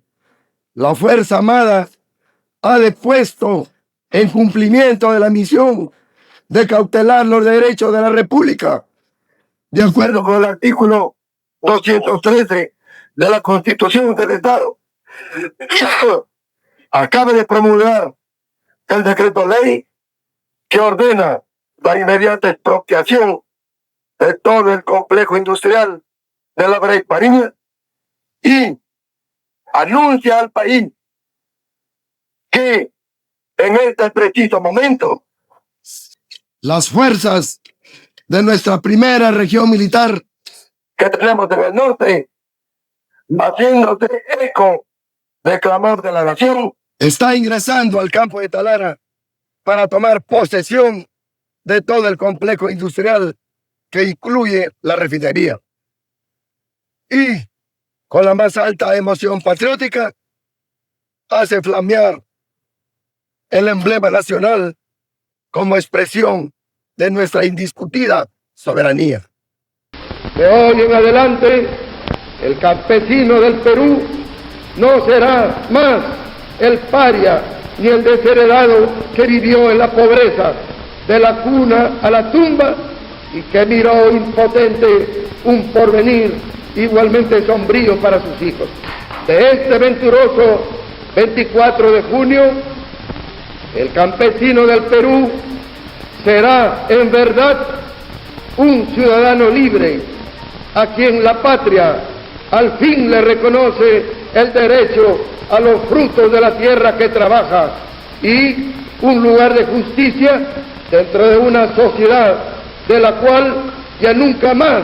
la Fuerza Armada ha depuesto en cumplimiento de la misión de cautelar los derechos de la República, de acuerdo con el artículo 213 de la Constitución del Estado, acaba de promulgar el decreto ley que ordena la inmediata expropiación de todo el complejo industrial de la Bray Pariña y anuncia al país que en este preciso momento las fuerzas de nuestra primera región militar que tenemos en el norte, haciéndose eco del clamor de la nación, está ingresando al campo de Talara para tomar posesión de todo el complejo industrial que incluye la refinería. Y con la más alta emoción patriótica hace flamear el emblema nacional como expresión de nuestra indiscutida soberanía. De hoy en adelante, el campesino del Perú no será más el paria ni el desheredado que vivió en la pobreza de la cuna a la tumba y que miró impotente un porvenir igualmente sombrío para sus hijos. De este venturoso 24 de junio, el campesino del Perú será en verdad un ciudadano libre, a quien la patria al fin le reconoce el derecho a los frutos de la tierra que trabaja y un lugar de justicia dentro de una sociedad de la cual ya nunca más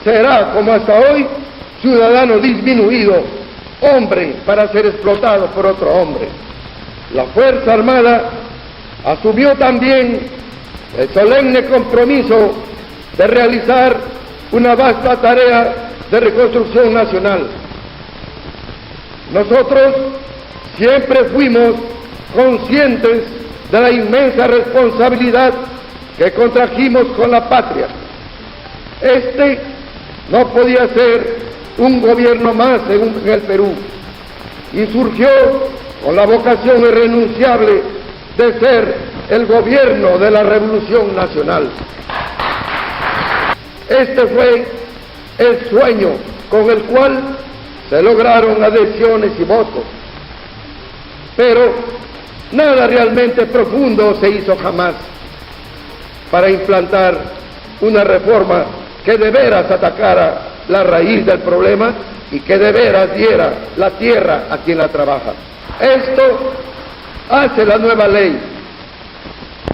será, como hasta hoy, ciudadano disminuido, hombre para ser explotado por otro hombre. La Fuerza Armada asumió también el solemne compromiso de realizar una vasta tarea de reconstrucción nacional. Nosotros Siempre fuimos conscientes de la inmensa responsabilidad que contrajimos con la patria. Este no podía ser un gobierno más en el Perú y surgió con la vocación irrenunciable de ser el gobierno de la Revolución Nacional. Este fue el sueño con el cual se lograron adhesiones y votos, pero nada realmente profundo se hizo jamás para implantar una reforma que de veras atacara la raíz del problema y que de veras diera la tierra a quien la trabaja. Esto hace la nueva ley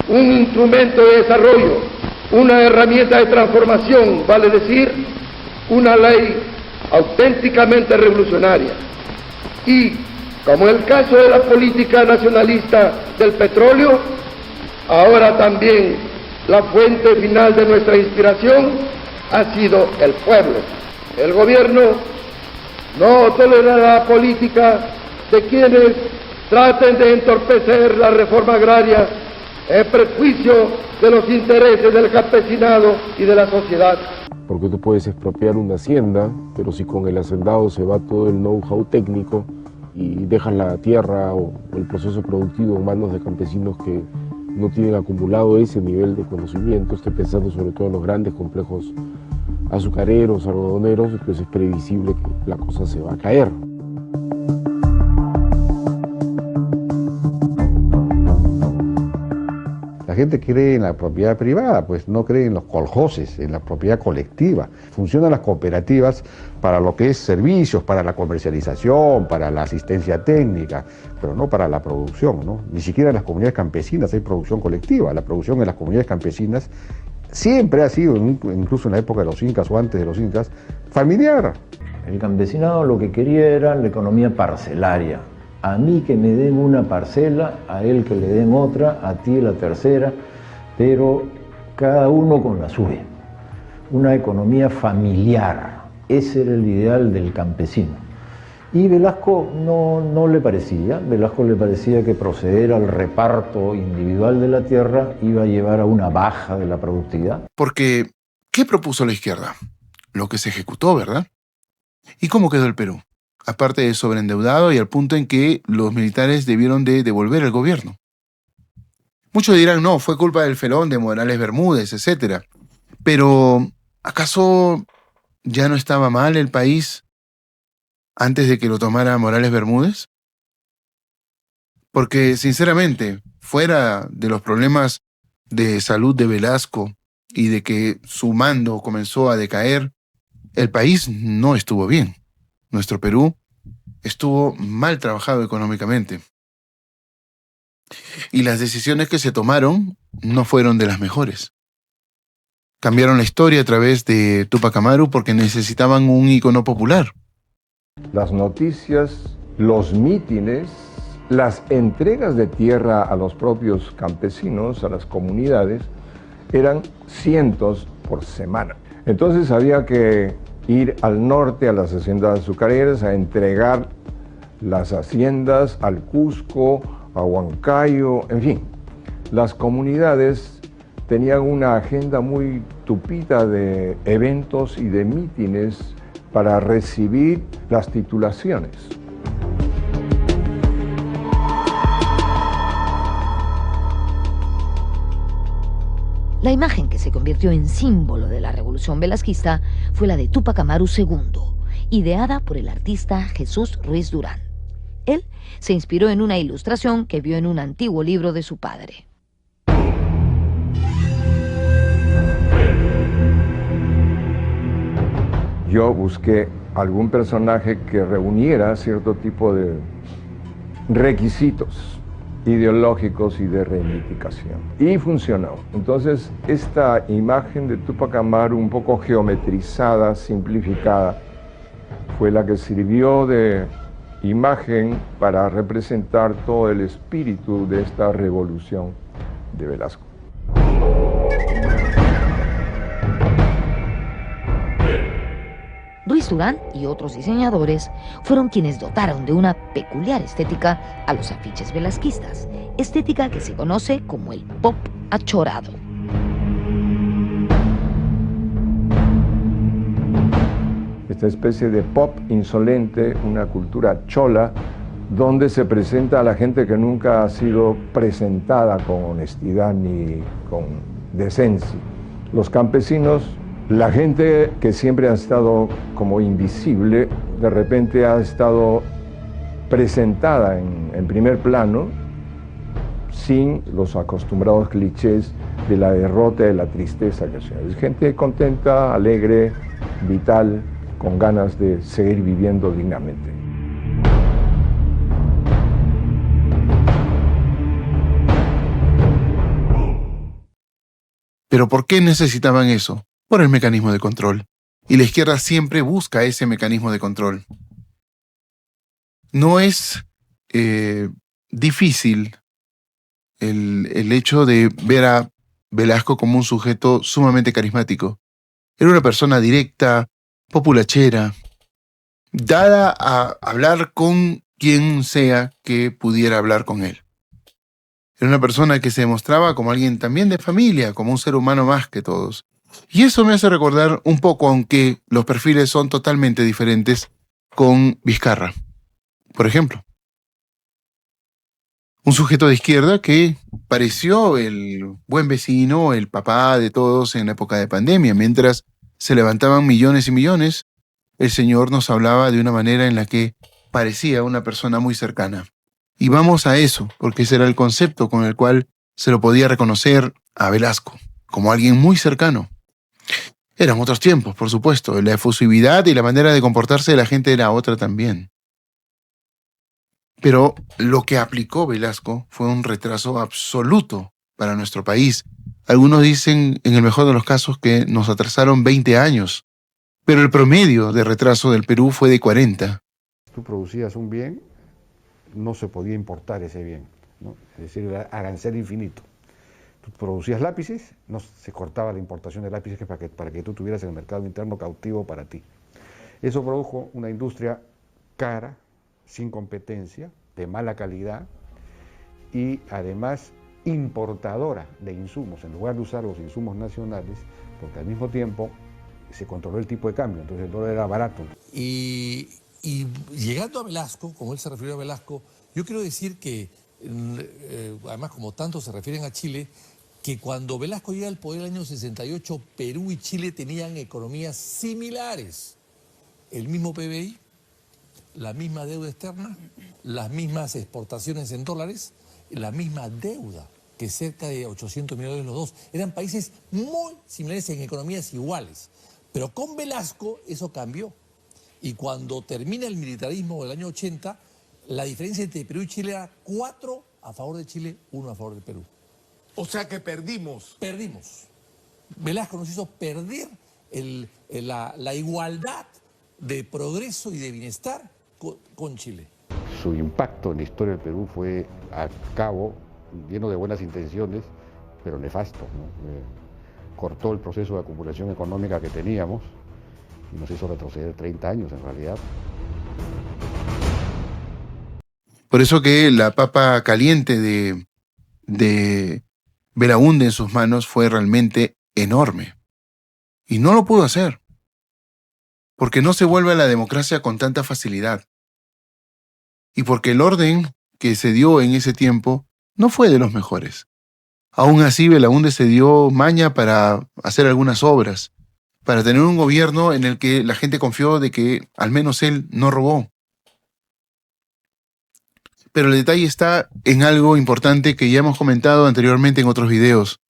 un instrumento de desarrollo, una herramienta de transformación, vale decir, una ley auténticamente revolucionaria. Y, como en el caso de la política nacionalista del petróleo, ahora también la fuente final de nuestra inspiración ha sido el pueblo. El gobierno no tolerará la política de quienes traten de entorpecer la reforma agraria en perjuicio de los intereses del campesinado y de la sociedad. Porque tú puedes expropiar una hacienda, pero si con el hacendado se va todo el know-how técnico y dejas la tierra o el proceso productivo en manos de campesinos que no tienen acumulado ese nivel de conocimiento, estoy pensando sobre todo en los grandes complejos azucareros, algodoneros, pues es previsible que la cosa se va a caer. La gente cree en la propiedad privada, pues no cree en los coljoses, en la propiedad colectiva. Funcionan las cooperativas para lo que es servicios, para la comercialización, para la asistencia técnica, pero no para la producción, ¿no? Ni siquiera en las comunidades campesinas hay producción colectiva. La producción en las comunidades campesinas siempre ha sido, incluso en la época de los incas o antes de los incas, familiar. El campesinado lo que quería era la economía parcelaria. A mí que me den una parcela, a él que le den otra, a ti la tercera, pero cada uno con la suya. Una economía familiar, ese era el ideal del campesino. Y Velasco no le parecía, Velasco le parecía que proceder al reparto individual de la tierra iba a llevar a una baja de la productividad. Porque, ¿qué propuso la izquierda? Lo que se ejecutó, ¿verdad? ¿Y cómo quedó el Perú? Aparte de sobreendeudado y al punto en que los militares debieron de devolver el gobierno. Muchos dirán, no, fue culpa del felón, de Morales Bermúdez, etc. Pero, ¿acaso ya no estaba mal el país antes de que lo tomara Morales Bermúdez? Porque, sinceramente, fuera de los problemas de salud de Velasco y de que su mando comenzó a decaer, el país no estuvo bien. Nuestro Perú estuvo mal trabajado económicamente. Y las decisiones que se tomaron no fueron de las mejores. Cambiaron la historia a través de Túpac Amaru porque necesitaban un ícono popular. Las noticias, los mítines, las entregas de tierra a los propios campesinos, a las comunidades, eran cientos por semana. Entonces había que ir al norte, a las haciendas azucareras, a entregar las haciendas al Cusco, a Huancayo, en fin. Las comunidades tenían una agenda muy tupida de eventos y de mítines para recibir las titulaciones. La imagen que se convirtió en símbolo de la revolución velasquista fue la de Túpac Amaru II, ideada por el artista Jesús Ruiz Durán. Él se inspiró en una ilustración que vio en un antiguo libro de su padre. Yo busqué algún personaje que reuniera cierto tipo de requisitos ideológicos y de reivindicación. Y funcionó. Entonces, esta imagen de Túpac Amaru, un poco geometrizada, simplificada, fue la que sirvió de imagen para representar todo el espíritu de esta revolución de Velasco. Ruiz Ruiz Durán y otros diseñadores fueron quienes dotaron de una peculiar estética a los afiches velasquistas, estética que se conoce como el pop achorado. Esta especie de pop insolente, una cultura chola, donde se presenta a la gente que nunca ha sido presentada con honestidad ni con decencia. Los campesinos, la gente que siempre ha estado como invisible, de repente ha estado presentada en primer plano, sin los acostumbrados clichés de la derrota, de la tristeza que sea. Es gente contenta, alegre, vital, con ganas de seguir viviendo dignamente. ¿Pero por qué necesitaban eso? Por el mecanismo de control. Y la izquierda siempre busca ese mecanismo de control. No es difícil el hecho de ver a Velasco como un sujeto sumamente carismático. Era una persona directa, populachera, dada a hablar con quien sea que pudiera hablar con él. Era una persona que se demostraba como alguien también de familia, como un ser humano más que todos. Y eso me hace recordar un poco, aunque los perfiles son totalmente diferentes, con Vizcarra, por ejemplo. Un sujeto de izquierda que pareció el buen vecino, el papá de todos en la época de pandemia. Mientras se levantaban millones y millones, el señor nos hablaba de una manera en la que parecía una persona muy cercana. Y vamos a eso, porque ese era el concepto con el cual se lo podía reconocer a Velasco, como alguien muy cercano. Eran otros tiempos, por supuesto. La efusividad y la manera de comportarse de la gente era otra también. Pero lo que aplicó Velasco fue un retraso absoluto para nuestro país. Algunos dicen, en el mejor de los casos, que nos atrasaron 20 años. Pero el promedio de retraso del Perú fue de 40. Tú producías un bien, no se podía importar ese bien, ¿no? Es decir, era arancel infinito. Tú producías lápices, no se cortaba la importación de lápices para que tú tuvieras el mercado interno cautivo para ti. Eso produjo una industria cara, sin competencia, de mala calidad y además importadora de insumos, en lugar de usar los insumos nacionales, porque al mismo tiempo se controló el tipo de cambio, entonces el dólar era barato. Y llegando a Velasco, como él se refirió a Velasco, yo quiero decir que, además como tantos se refieren a Chile, que cuando Velasco llega al poder en el año 68, Perú y Chile tenían economías similares. El mismo PBI, la misma deuda externa, las mismas exportaciones en dólares, la misma deuda, que cerca de 800 millones los dos. Eran países muy similares en economías iguales. Pero con Velasco eso cambió. Y cuando termina el militarismo del año 80, la diferencia entre Perú y Chile era 4 a favor de Chile, 1 a favor de Perú. O sea que perdimos. Perdimos. Velasco nos hizo perder la igualdad de progreso y de bienestar con Chile. Su impacto en la historia del Perú fue a cabo, lleno de buenas intenciones, pero nefasto, ¿no? Cortó el proceso de acumulación económica que teníamos y nos hizo retroceder 30 años en realidad. Por eso que la papa caliente de Belaúnde en sus manos fue realmente enorme. Y no lo pudo hacer, porque no se vuelve a la democracia con tanta facilidad. Y porque el orden que se dio en ese tiempo no fue de los mejores. Aún así, Belaúnde se dio maña para hacer algunas obras, para tener un gobierno en el que la gente confió de que al menos él no robó. Pero el detalle está en algo importante que ya hemos comentado anteriormente en otros videos.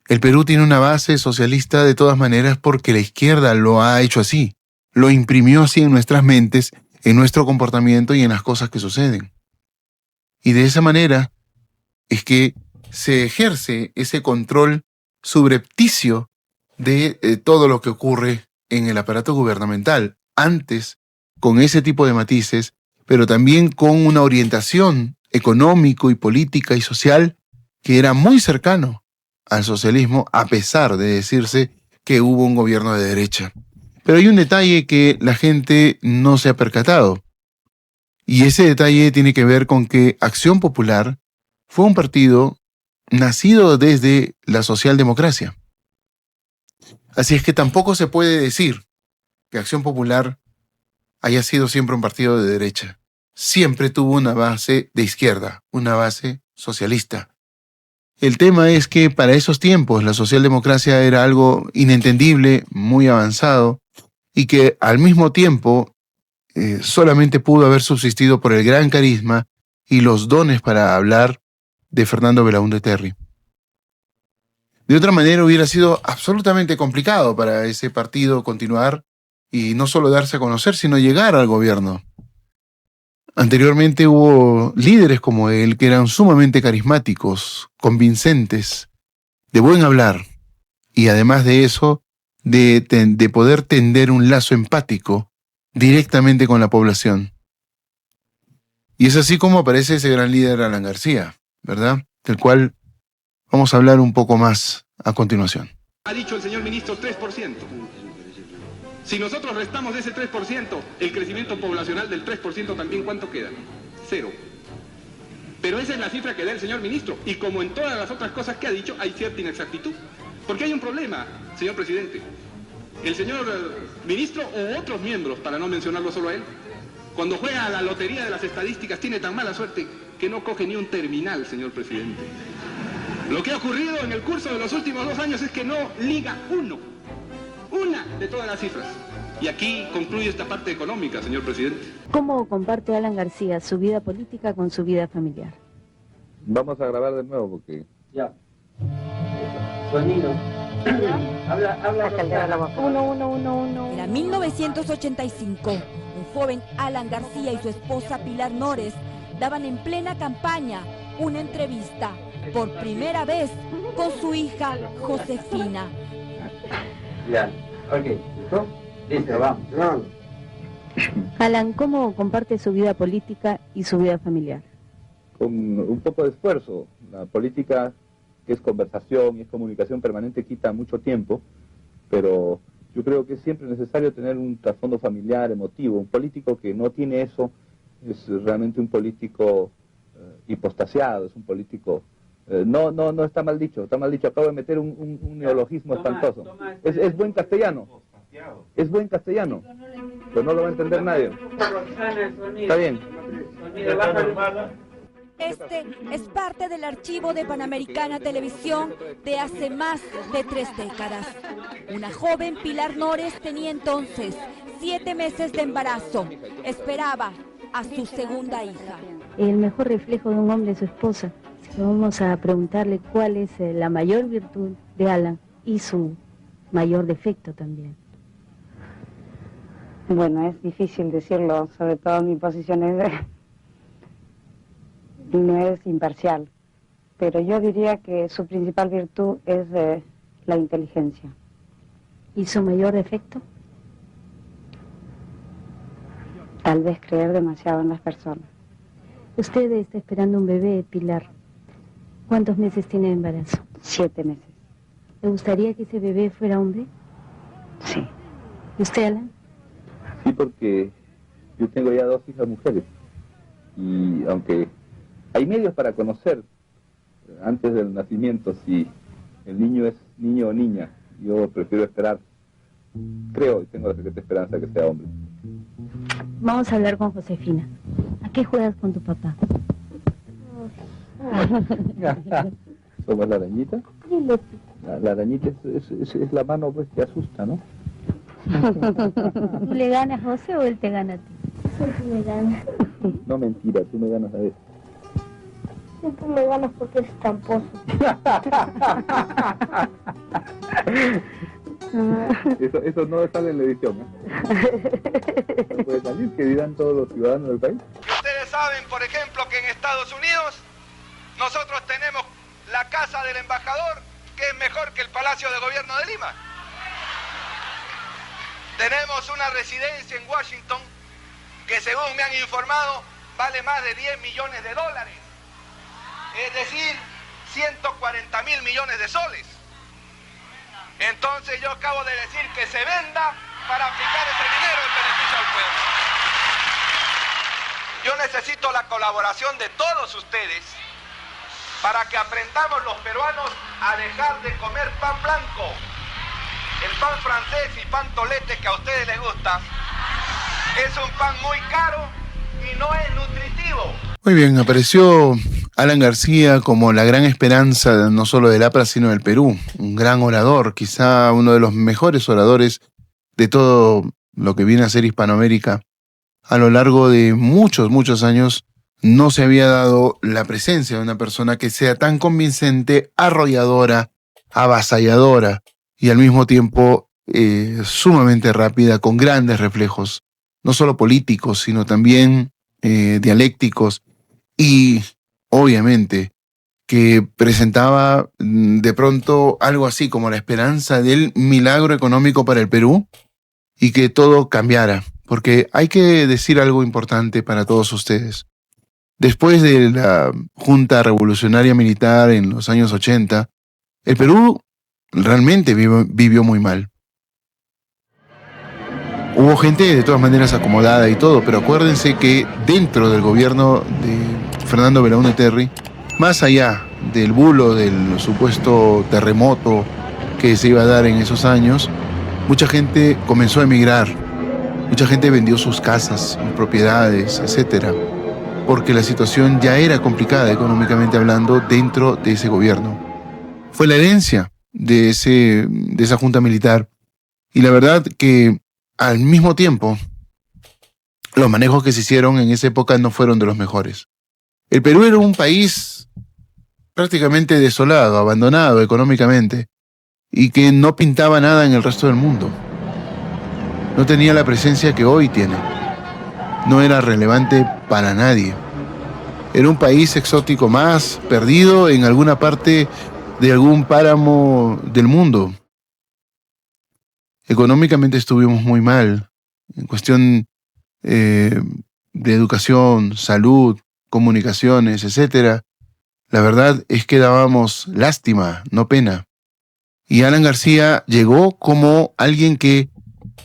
El Perú tiene una base socialista de todas maneras porque la izquierda lo ha hecho así. Lo imprimió así en nuestras mentes, en nuestro comportamiento y en las cosas que suceden. Y de esa manera es que se ejerce ese control subrepticio de todo lo que ocurre en el aparato gubernamental. Antes, con ese tipo de matices, pero también con una orientación económico y política y social que era muy cercano al socialismo, a pesar de decirse que hubo un gobierno de derecha. Pero hay un detalle que la gente no se ha percatado. Y ese detalle tiene que ver con que Acción Popular fue un partido nacido desde la socialdemocracia. Así es que tampoco se puede decir que Acción Popular haya sido siempre un partido de derecha. Siempre tuvo una base de izquierda, una base socialista. El tema es que para esos tiempos la socialdemocracia era algo inentendible, muy avanzado, y que al mismo tiempo solamente pudo haber subsistido por el gran carisma y los dones para hablar de Fernando Belaúnde Terry. De otra manera hubiera sido absolutamente complicado para ese partido continuar y no solo darse a conocer, sino llegar al gobierno. Anteriormente hubo líderes como él que eran sumamente carismáticos, convincentes, de buen hablar y además de eso, de poder tender un lazo empático directamente con la población. Y es así como aparece ese gran líder Alan García, ¿verdad? Del cual vamos a hablar un poco más a continuación. Ha dicho el señor ministro 3%. Si nosotros restamos de ese 3%, el crecimiento poblacional del 3% también, ¿cuánto queda? 0. Pero esa es la cifra que da el señor ministro. Y como en todas las otras cosas que ha dicho, hay cierta inexactitud. Porque hay un problema, señor presidente. El señor ministro o otros miembros, para no mencionarlo solo a él, cuando juega a la lotería de las estadísticas, tiene tan mala suerte que no coge ni un terminal, señor presidente. Lo que ha ocurrido en el curso de los últimos 2 años es que no liga una de todas las cifras. Y aquí concluye esta parte económica, señor presidente. ¿Cómo comparte Alan García su vida política con su vida familiar? Vamos a grabar de nuevo porque... Ya. Sonido. Habla. 1. Era 1985. Un joven Alan García y su esposa Pilar Nores daban en plena campaña una entrevista por primera vez con su hija Josefina. Ya, ok, ¿listo? Listo, vamos. Alan, ¿cómo comparte su vida política y su vida familiar? Con un poco de esfuerzo. La política, que es conversación y es comunicación permanente, quita mucho tiempo, pero yo creo que es siempre necesario tener un trasfondo familiar, emotivo. Un político que no tiene eso es realmente un político hipostasiado, es un político... No, está mal dicho, acabo de meter un neologismo espantoso. Es buen castellano, es buen castellano, pero no lo va a entender nadie. Está bien. Este es parte del archivo de Panamericana Televisión de hace más de 3 décadas. Una joven Pilar Nores tenía entonces 7 meses de embarazo. Esperaba a su segunda hija. El mejor reflejo de un hombre es su esposa. Vamos a preguntarle cuál es la mayor virtud de Alan y su mayor defecto también. Bueno, es difícil decirlo, sobre todo mi posición no es imparcial, pero yo diría que su principal virtud es la inteligencia. ¿Y su mayor defecto? Tal vez creer demasiado en las personas. Usted está esperando un bebé, Pilar. ¿Cuántos meses tiene de embarazo? 7 meses. ¿Le gustaría que ese bebé fuera hombre? Sí. ¿Y usted, Alan? Sí, porque yo tengo ya 2 hijas mujeres. Y aunque hay medios para conocer antes del nacimiento si el niño es niño o niña, yo prefiero esperar. Creo y tengo la secreta esperanza que sea hombre. Vamos a hablar con Josefina. ¿A qué juegas con tu papá? ¿Somos la arañita? La arañita es la mano pues que asusta, ¿no? ¿Tú le ganas, José, o él te gana a ti? Siempre me ganas. No, mentira, tú me ganas a veces. Siempre me ganas porque eres tramposo. Eso no sale en la edición, ¿eh? No puede salir, que dirán todos los ciudadanos del país. Ustedes saben, por ejemplo, que en Estados Unidos nosotros tenemos la casa del embajador, que es mejor que el Palacio de Gobierno de Lima. Tenemos una residencia en Washington que, según me han informado, vale más de $10 millones. Es decir, 140.000 millones de soles. Entonces yo acabo de decir que se venda para aplicar ese dinero en beneficio del pueblo. Yo necesito la colaboración de todos ustedes para que aprendamos los peruanos a dejar de comer pan blanco. El pan francés y pan tolete que a ustedes les gusta es un pan muy caro y no es nutritivo. Muy bien, apareció Alan García como la gran esperanza no solo del APRA sino del Perú. Un gran orador, quizá uno de los mejores oradores de todo lo que viene a ser Hispanoamérica. A lo largo de muchos años no se había dado la presencia de una persona que sea tan convincente, arrolladora, avasalladora y al mismo tiempo sumamente rápida, con grandes reflejos, no solo políticos, sino también dialécticos, y obviamente que presentaba de pronto algo así como la esperanza del milagro económico para el Perú y que todo cambiara, porque hay que decir algo importante para todos ustedes. Después de la Junta Revolucionaria Militar en los años 80, el Perú realmente vivió muy mal. Hubo gente de todas maneras acomodada y todo, pero acuérdense que dentro del gobierno de Fernando Belaúnde Terry, más allá del bulo del supuesto terremoto que se iba a dar en esos años, mucha gente comenzó a emigrar, mucha gente vendió sus casas, sus propiedades, etcétera, porque la situación ya era complicada económicamente hablando dentro de ese gobierno. Fue la herencia de esa junta militar, y la verdad que al mismo tiempo los manejos que se hicieron en esa época no fueron de los mejores. El Perú era un país prácticamente desolado, abandonado económicamente, y que no pintaba nada en el resto del mundo. No tenía la presencia que hoy tiene. No era relevante para nadie. Era un país exótico más, perdido en alguna parte de algún páramo del mundo. Económicamente estuvimos muy mal, en cuestión de educación, salud, comunicaciones, etc. La verdad es que dábamos lástima, no pena. Y Alan García llegó como alguien que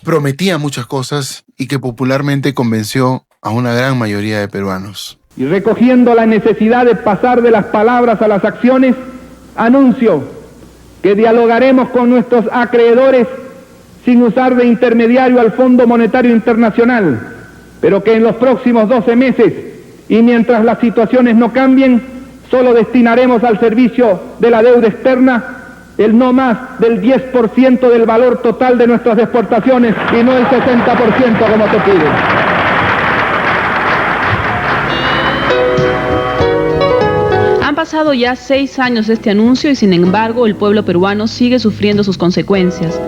prometía muchas cosas y que popularmente convenció a una gran mayoría de peruanos. Y recogiendo la necesidad de pasar de las palabras a las acciones, anuncio que dialogaremos con nuestros acreedores sin usar de intermediario al Fondo Monetario Internacional, pero que en los próximos 12 meses y mientras las situaciones no cambien, solo destinaremos al servicio de la deuda externa el no más del 10% del valor total de nuestras exportaciones y no el 60% como te piden. Han pasado ya 6 años de este anuncio y sin embargo el pueblo peruano sigue sufriendo sus consecuencias.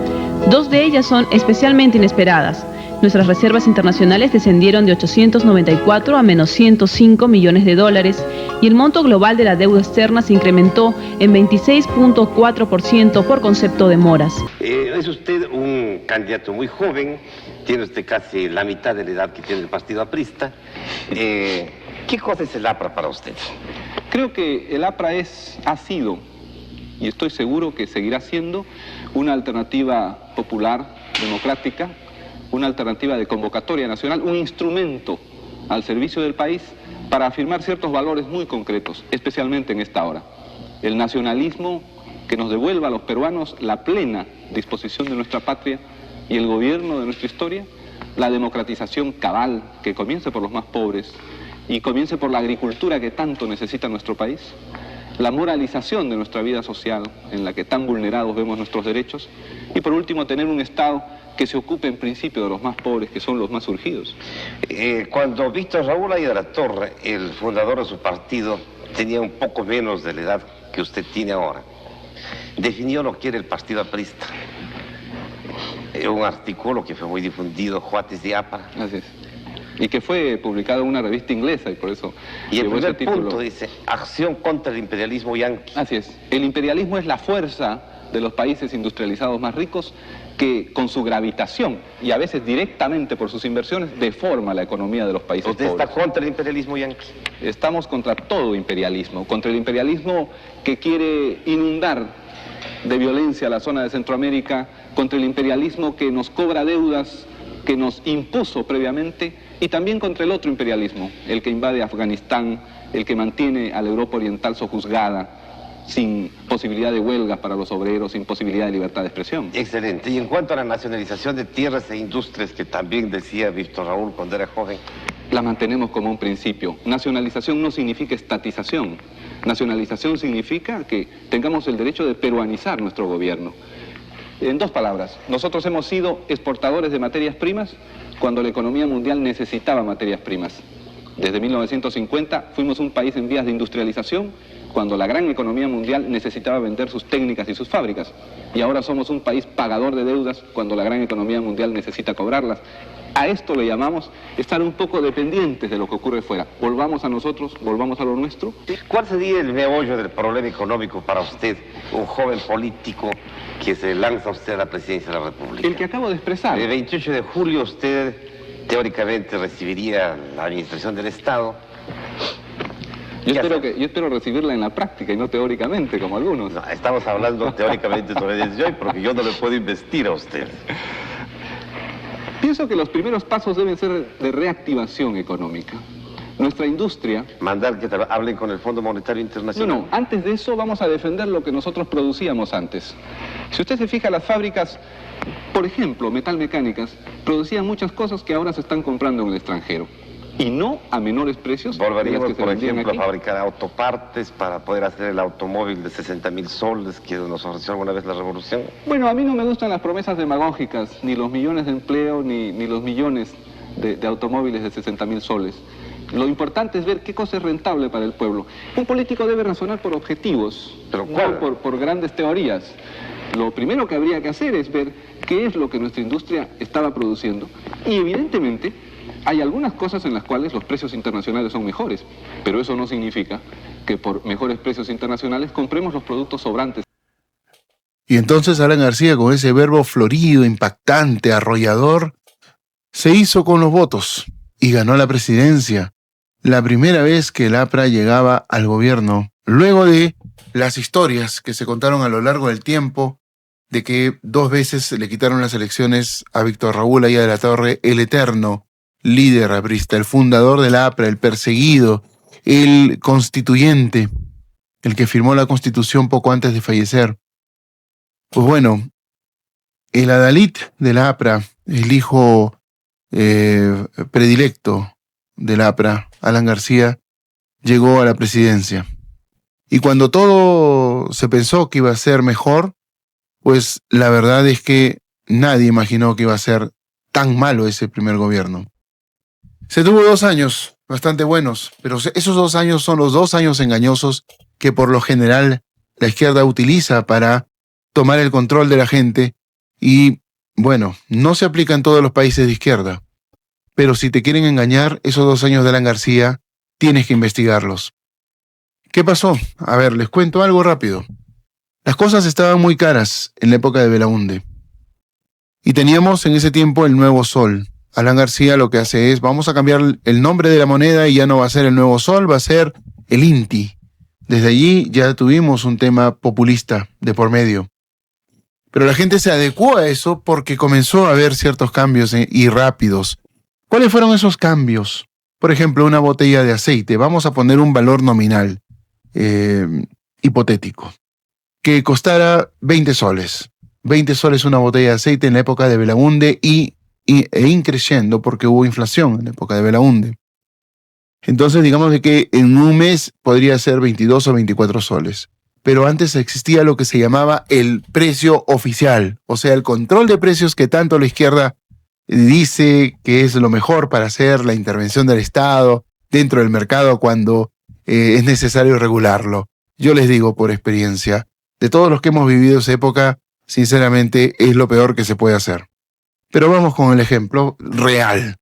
2 de ellas son especialmente inesperadas. Nuestras reservas internacionales descendieron de 894 a menos 105 millones de dólares y el monto global de la deuda externa se incrementó en 26.4% por concepto de moras. Es usted un candidato muy joven, tiene usted casi la mitad de la edad que tiene el partido aprista. ¿Qué cosa es el APRA para usted? Creo que el APRA ha sido, y estoy seguro que seguirá siendo, una alternativa popular, democrática, una alternativa de convocatoria nacional, un instrumento al servicio del país para afirmar ciertos valores muy concretos, especialmente en esta hora. El nacionalismo que nos devuelva a los peruanos la plena disposición de nuestra patria y el gobierno de nuestra historia, la democratización cabal que comience por los más pobres y comience por la agricultura que tanto necesita nuestro país, la moralización de nuestra vida social en la que tan vulnerados vemos nuestros derechos y por último tener un Estado que se ocupe en principio de los más pobres, que son los más urgidos. Cuando Víctor Raúl Aya de la Torre, el fundador de su partido, tenía un poco menos de la edad que usted tiene ahora, definió lo que era el partido aprista. Un artículo que fue muy difundido, Juates de APRA. Así es. Y que fue publicado en una revista inglesa y por eso... Y el primer punto dice, acción contra el imperialismo yanqui. Así es. El imperialismo es la fuerza de los países industrializados más ricos que con su gravitación y a veces directamente por sus inversiones deforma la economía de los países pobres. ¿Usted está contra el imperialismo yanqui? Estamos contra todo imperialismo, contra el imperialismo que quiere inundar de violencia a la zona de Centroamérica, contra el imperialismo que nos cobra deudas, que nos impuso previamente, y también contra el otro imperialismo, el que invade Afganistán, el que mantiene a la Europa Oriental sojuzgada, sin posibilidad de huelgas para los obreros, sin posibilidad de libertad de expresión. Excelente. Y en cuanto a la nacionalización de tierras e industrias, que también decía Víctor Raúl cuando era joven, la mantenemos como un principio. Nacionalización no significa estatización. Nacionalización significa que tengamos el derecho de peruanizar nuestro gobierno. En dos palabras, nosotros hemos sido exportadores de materias primas cuando la economía mundial necesitaba materias primas. Desde 1950 fuimos un país en vías de industrialización cuando la gran economía mundial necesitaba vender sus técnicas y sus fábricas. Y ahora somos un país pagador de deudas cuando la gran economía mundial necesita cobrarlas. A esto le llamamos estar un poco dependientes de lo que ocurre fuera. Volvamos a nosotros, volvamos a lo nuestro. ¿Cuál sería el meollo del problema económico para usted, un joven político que se lanza usted a la presidencia de la República? El que acabo de expresar. El 28 de julio usted teóricamente recibiría la administración del Estado. Yo espero recibirla en la práctica y no teóricamente, como algunos. No, estamos hablando teóricamente sobre desde hoy, porque yo no le puedo investir a usted. Pienso que los primeros pasos deben ser de reactivación económica. Nuestra industria... Mandar que hablen con el Fondo Monetario Internacional. No, antes de eso vamos a defender lo que nosotros producíamos antes. Si usted se fija, las fábricas, por ejemplo, metalmecánicas, producían muchas cosas que ahora se están comprando en el extranjero. Y no a menores precios. Volveríamos, por ejemplo, a fabricar autopartes para poder hacer el automóvil de 60.000 soles que nos ofreció alguna vez la revolución. Bueno, a mí no me gustan las promesas demagógicas, ni los millones de empleo, ni los millones de automóviles de 60.000 soles. Lo importante es ver qué cosa es rentable para el pueblo. Un político debe razonar por objetivos, ¿pero no por grandes teorías. Lo primero que habría que hacer es ver qué es lo que nuestra industria estaba produciendo. Y evidentemente hay algunas cosas en las cuales los precios internacionales son mejores, pero eso no significa que por mejores precios internacionales compremos los productos sobrantes. Y entonces Alan García, con ese verbo florido, impactante, arrollador, se hizo con los votos y ganó la presidencia. La primera vez que el APRA llegaba al gobierno, luego de las historias que se contaron a lo largo del tiempo, de que 2 veces le quitaron las elecciones a Víctor Raúl Haya de la Torre, el eterno líder aprista, el fundador del APRA, el perseguido, el constituyente, el que firmó la Constitución poco antes de fallecer. Pues bueno, el adalid del APRA, el hijo predilecto del APRA, Alan García, llegó a la presidencia. Y cuando todo se pensó que iba a ser mejor, pues la verdad es que nadie imaginó que iba a ser tan malo ese primer gobierno. Se tuvo 2 años bastante buenos, pero esos 2 años son los 2 años engañosos que por lo general la izquierda utiliza para tomar el control de la gente y, bueno, no se aplica en todos los países de izquierda. Pero si te quieren engañar, esos 2 años de Alan García, tienes que investigarlos. ¿Qué pasó? A ver, les cuento algo rápido. Las cosas estaban muy caras en la época de Belaúnde. Y teníamos en ese tiempo el Nuevo Sol. Alan García lo que hace es, vamos a cambiar el nombre de la moneda y ya no va a ser el Nuevo Sol, va a ser el INTI. Desde allí ya tuvimos un tema populista de por medio. Pero la gente se adecuó a eso porque comenzó a haber ciertos cambios y rápidos. ¿Cuáles fueron esos cambios? Por ejemplo, una botella de aceite. Vamos a poner un valor nominal hipotético, que costara 20 soles. 20 soles una botella de aceite en la época de Belaúnde e increciendo porque hubo inflación en la época de Belaúnde. Entonces digamos de que en un mes podría ser 22 o 24 soles. Pero antes existía lo que se llamaba el precio oficial, o sea, el control de precios que tanto la izquierda dice que es lo mejor para hacer la intervención del Estado dentro del mercado cuando es necesario regularlo. Yo les digo por experiencia, de todos los que hemos vivido esa época, sinceramente es lo peor que se puede hacer. Pero vamos con el ejemplo real.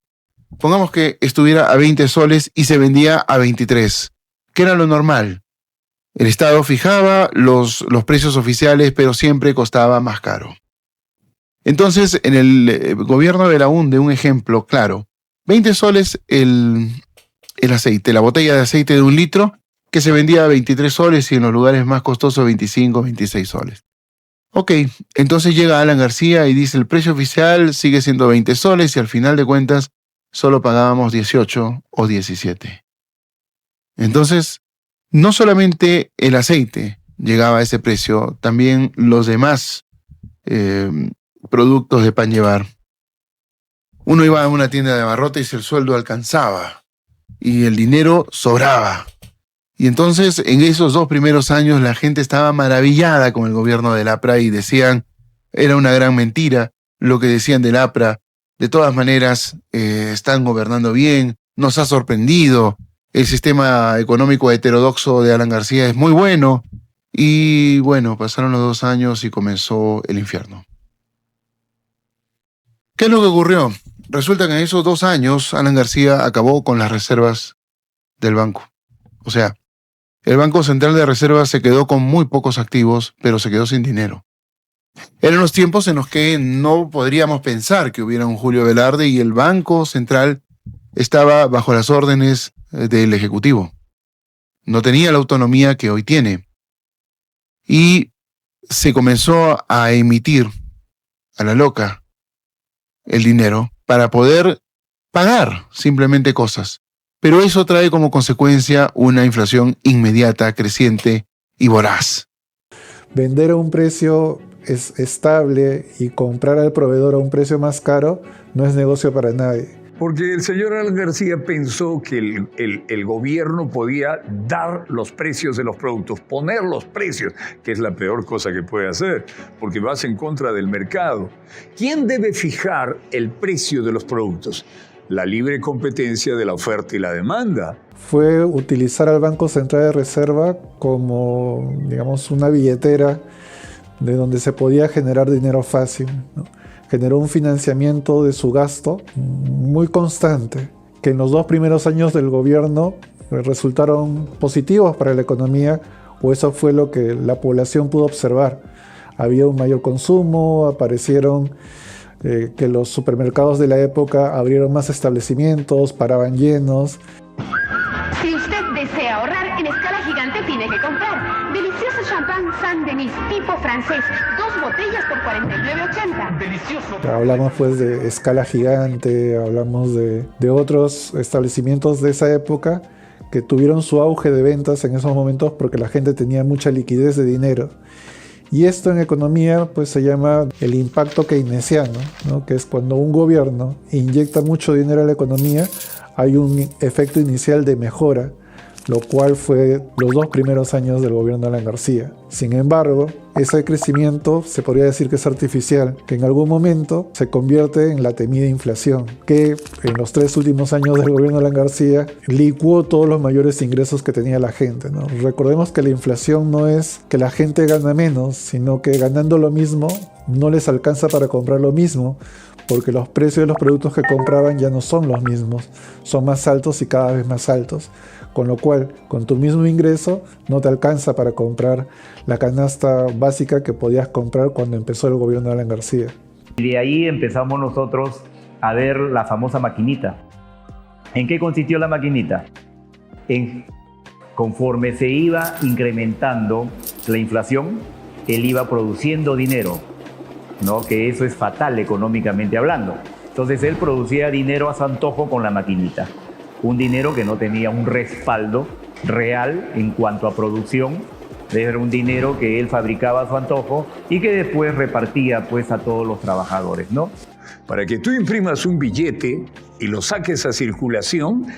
Pongamos que estuviera a 20 soles y se vendía a 23, que era lo normal. El Estado fijaba los precios oficiales, pero siempre costaba más caro. Entonces, en el gobierno de Belaúnde, un ejemplo claro, 20 soles el aceite, la botella de aceite de 1 litro, que se vendía a 23 soles y en los lugares más costosos 25, 26 soles. Ok, entonces llega Alan García y dice el precio oficial sigue siendo 20 soles y al final de cuentas solo pagábamos 18 o 17. Entonces, no solamente el aceite llegaba a ese precio, también los demás productos de pan llevar. Uno iba a una tienda de abarrotes y el sueldo alcanzaba y el dinero sobraba. Y entonces, en esos 2 primeros años, la gente estaba maravillada con el gobierno del APRA y decían, era una gran mentira lo que decían del APRA. De todas maneras, están gobernando bien, nos ha sorprendido, el sistema económico heterodoxo de Alan García es muy bueno. Y bueno, pasaron los 2 años y comenzó el infierno. ¿Qué es lo que ocurrió? Resulta que en esos 2 años, Alan García acabó con las reservas del banco. O sea, el Banco Central de Reserva se quedó con muy pocos activos, pero se quedó sin dinero. Eran los tiempos en los que no podríamos pensar que hubiera un Julio Velarde y el Banco Central estaba bajo las órdenes del Ejecutivo. No tenía la autonomía que hoy tiene. Y se comenzó a emitir a la loca el dinero para poder pagar simplemente cosas. Pero eso trae como consecuencia una inflación inmediata, creciente y voraz. Vender a un precio estable y comprar al proveedor a un precio más caro no es negocio para nadie. Porque el señor Alan García pensó que el gobierno podía dar los precios de los productos, poner los precios, que es la peor cosa que puede hacer, porque vas en contra del mercado. ¿Quién debe fijar el precio de los productos? La libre competencia de la oferta y la demanda. Fue utilizar al Banco Central de Reserva como, digamos, una billetera de donde se podía generar dinero fácil, ¿no? Generó un financiamiento de su gasto muy constante, que en los 2 primeros años del gobierno resultaron positivos para la economía, o eso fue lo que la población pudo observar. Había un mayor consumo, aparecieron que los supermercados de la época abrieron más establecimientos, paraban llenos. Si usted desea ahorrar, en escala gigante tiene que comprar delicioso champán Saint-Denis tipo francés, 2 botellas por $49.80. Delicioso. Hablamos pues de escala gigante, hablamos de otros establecimientos de esa época que tuvieron su auge de ventas en esos momentos porque la gente tenía mucha liquidez de dinero. Y esto en economía pues se llama el impacto keynesiano, ¿no? Que es cuando un gobierno inyecta mucho dinero a la economía, hay un efecto inicial de mejora, lo cual fue los 2 primeros años del gobierno de Alan García. Sin embargo, ese crecimiento se podría decir que es artificial, que en algún momento se convierte en la temida inflación, que en los 3 últimos años del gobierno de Alan García licuó todos los mayores ingresos que tenía la gente, ¿no? Recordemos que la inflación no es que la gente gana menos, sino que ganando lo mismo no les alcanza para comprar lo mismo, porque los precios de los productos que compraban ya no son los mismos, son más altos y cada vez más altos. Con lo cual, con tu mismo ingreso, no te alcanza para comprar la canasta básica que podías comprar cuando empezó el gobierno de Alan García. Y de ahí empezamos nosotros a ver la famosa maquinita. ¿En qué consistió la maquinita? Conforme se iba incrementando la inflación, él iba produciendo dinero, ¿no? Que eso es fatal económicamente hablando. Entonces él producía dinero a su antojo con la maquinita. Un dinero que no tenía un respaldo real en cuanto a producción, era un dinero que él fabricaba a su antojo y que después repartía pues a todos los trabajadores, ¿no? Para que tú imprimas un billete y lo saques a circulación,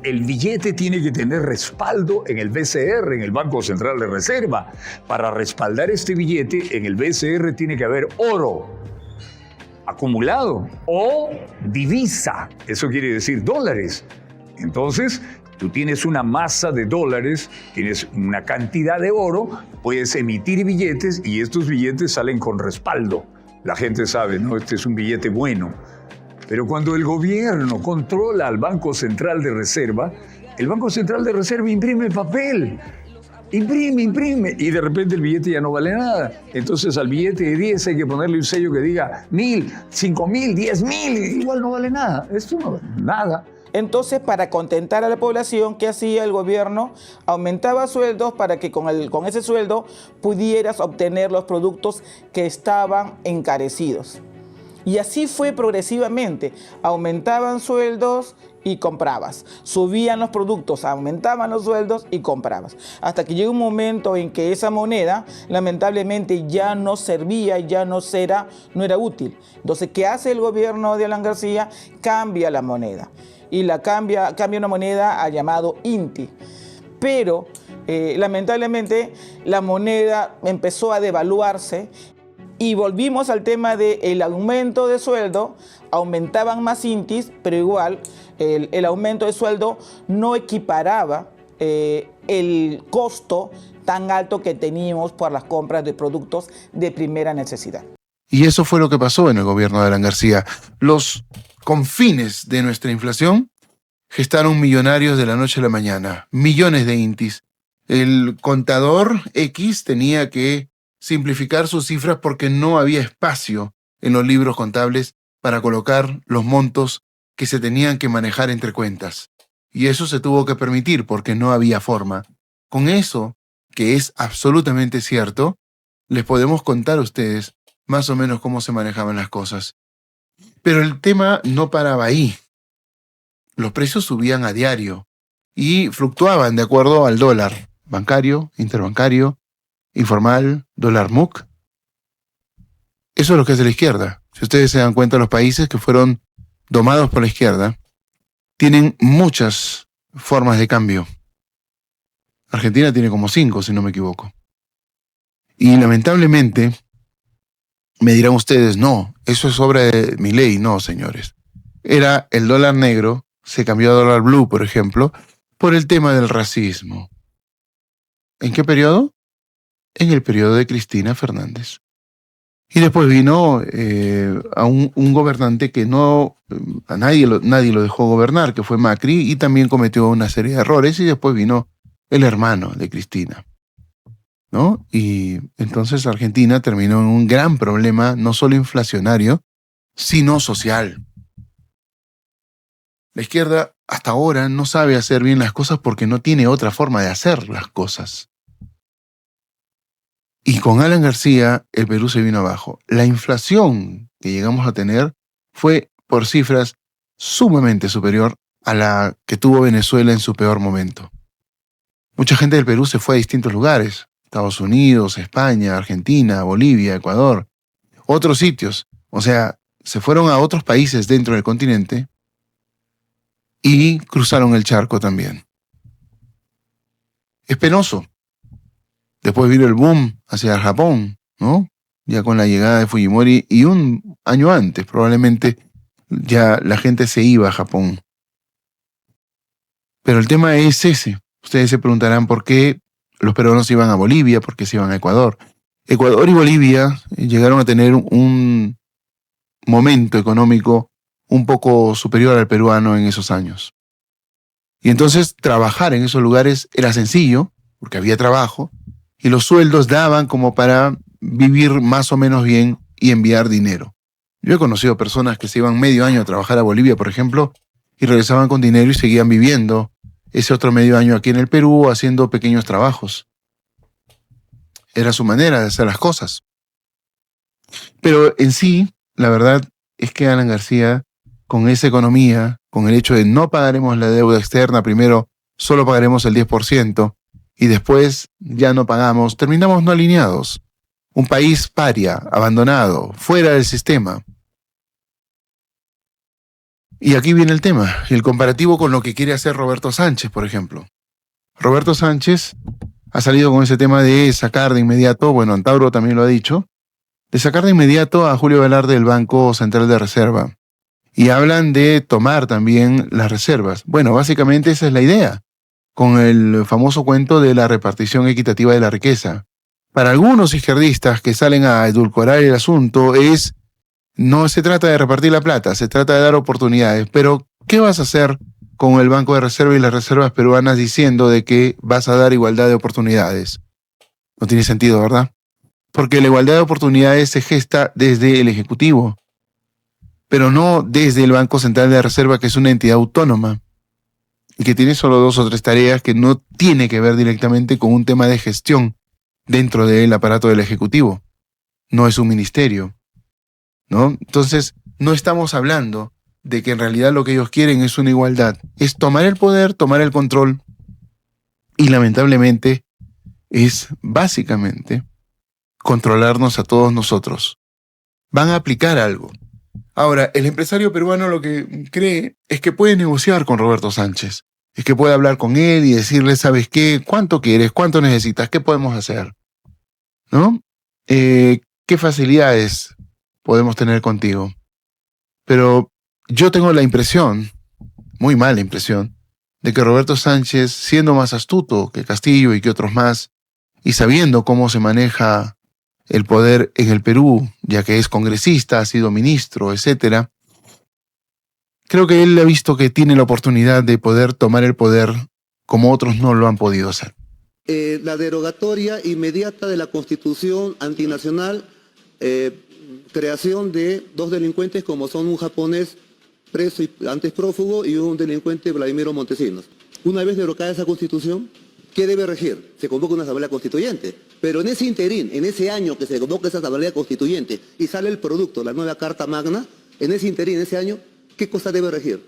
el billete tiene que tener respaldo en el BCR, en el Banco Central de Reserva. Para respaldar este billete, en el BCR tiene que haber oro acumulado o divisa, eso quiere decir dólares. Entonces, tú tienes una masa de dólares, tienes una cantidad de oro, puedes emitir billetes y estos billetes salen con respaldo. La gente sabe, ¿no? Este es un billete bueno. Pero cuando el gobierno controla al Banco Central de Reserva, el Banco Central de Reserva imprime papel. Imprime, y de repente el billete ya no vale nada. Entonces al billete de 10 hay que ponerle un sello que diga 1.000, 5.000, 10.000, igual no vale nada. Esto no vale nada. Entonces, para contentar a la población, ¿qué hacía el gobierno? Aumentaba sueldos para que con ese sueldo pudieras obtener los productos que estaban encarecidos. Y así fue progresivamente. Aumentaban sueldos y comprabas. Subían los productos, aumentaban los sueldos y comprabas. Hasta que llegó un momento en que esa moneda lamentablemente ya no servía, ya no era útil. Entonces, ¿qué hace el gobierno de Alan García? Cambia la moneda. Y cambia una moneda a llamado INTI. Pero lamentablemente la moneda empezó a devaluarse. Y volvimos al tema del aumento de sueldo, aumentaban más INTIs, pero igual el aumento de sueldo no equiparaba el costo tan alto que teníamos por las compras de productos de primera necesidad. Y eso fue lo que pasó en el gobierno de Alan García. Los confines de nuestra inflación gestaron millonarios de la noche a la mañana, millones de INTIs. El contador X tenía que simplificar sus cifras porque no había espacio en los libros contables para colocar los montos que se tenían que manejar entre cuentas. Y eso se tuvo que permitir porque no había forma. Con eso, que es absolutamente cierto, les podemos contar a ustedes más o menos cómo se manejaban las cosas. Pero el tema no paraba ahí. Los precios subían a diario y fluctuaban de acuerdo al dólar bancario, interbancario, informal, dólar MUC. Eso es lo que hace la izquierda. Si ustedes se dan cuenta, los países que fueron domados por la izquierda tienen muchas formas de cambio. Argentina tiene como 5, si no me equivoco. Y lamentablemente, me dirán ustedes, no, eso es obra de Milei. No, señores. Era el dólar negro, se cambió a dólar blue, por ejemplo, por el tema del racismo. ¿En qué periodo? En el periodo de Cristina Fernández. Y después vino a un gobernante que a nadie lo dejó gobernar, que fue Macri, y también cometió una serie de errores, y después vino el hermano de Cristina, ¿no? Y entonces Argentina terminó en un gran problema, no solo inflacionario, sino social. La izquierda hasta ahora no sabe hacer bien las cosas porque no tiene otra forma de hacer las cosas. Y con Alan García, el Perú se vino abajo. La inflación que llegamos a tener fue por cifras sumamente superior a la que tuvo Venezuela en su peor momento. Mucha gente del Perú se fue a distintos lugares, Estados Unidos, España, Argentina, Bolivia, Ecuador, otros sitios. O sea, se fueron a otros países dentro del continente y cruzaron el charco también. Es penoso. Después vino el boom hacia Japón, ¿no? Ya con la llegada de Fujimori, y un año antes probablemente ya la gente se iba a Japón. Pero el tema es ese. Ustedes se preguntarán por qué los peruanos iban a Bolivia, por qué se iban a Ecuador. Ecuador y Bolivia llegaron a tener un momento económico un poco superior al peruano en esos años. Y entonces trabajar en esos lugares era sencillo, porque había trabajo, y los sueldos daban como para vivir más o menos bien y enviar dinero. Yo he conocido personas que se iban medio año a trabajar a Bolivia, por ejemplo, y regresaban con dinero y seguían viviendo ese otro medio año aquí en el Perú haciendo pequeños trabajos. Era su manera de hacer las cosas. Pero en sí, la verdad es que Alan García, con esa economía, con el hecho de no pagaremos la deuda externa, primero solo pagaremos el 10%, y después ya no pagamos, terminamos no alineados. Un país paria, abandonado, fuera del sistema. Y aquí viene el tema, el comparativo con lo que quiere hacer Roberto Sánchez, por ejemplo. Roberto Sánchez ha salido con ese tema de sacar de inmediato, bueno, Antauro también lo ha dicho, de sacar de inmediato a Julio Velarde del Banco Central de Reserva. Y hablan de tomar también las reservas. Bueno, básicamente esa es la idea, con el famoso cuento de la repartición equitativa de la riqueza. Para algunos izquierdistas que salen a edulcorar el asunto no se trata de repartir la plata, se trata de dar oportunidades. Pero, ¿qué vas a hacer con el Banco de Reserva y las reservas peruanas diciendo de que vas a dar igualdad de oportunidades? No tiene sentido, ¿verdad? Porque la igualdad de oportunidades se gesta desde el Ejecutivo, pero no desde el Banco Central de Reserva, que es una entidad autónoma. y que tiene solo 2 o 3 tareas que no tiene que ver directamente con un tema de gestión dentro del aparato del Ejecutivo. No es un ministerio, ¿no? Entonces, no estamos hablando de que en realidad lo que ellos quieren es una igualdad. Es tomar el poder, tomar el control, y lamentablemente es básicamente controlarnos a todos nosotros. Van a aplicar algo. Ahora, el empresario peruano lo que cree es que puede negociar con Roberto Sánchez. Es que puede hablar con él y decirle, ¿sabes qué? ¿Cuánto quieres? ¿Cuánto necesitas? ¿Qué podemos hacer? ¿No? ¿Qué facilidades podemos tener contigo? Pero yo tengo la impresión, muy mala impresión, de que Roberto Sánchez, siendo más astuto que Castillo y que otros más, y sabiendo cómo se maneja el poder en el Perú, ya que es congresista, ha sido ministro, etc., creo que él ha visto que tiene la oportunidad de poder tomar el poder como otros no lo han podido hacer. La derogatoria inmediata de la Constitución antinacional, creación de 2 delincuentes como son un japonés preso y antes prófugo y un delincuente, Vladimiro Montesinos. Una vez derogada esa Constitución, ¿qué debe regir? Se convoca una asamblea constituyente. Pero en ese interín, en ese año que se convoca esa asamblea constituyente y sale el producto, la nueva Carta Magna, en ese interín, en ese año, ¿qué cosa debe regir?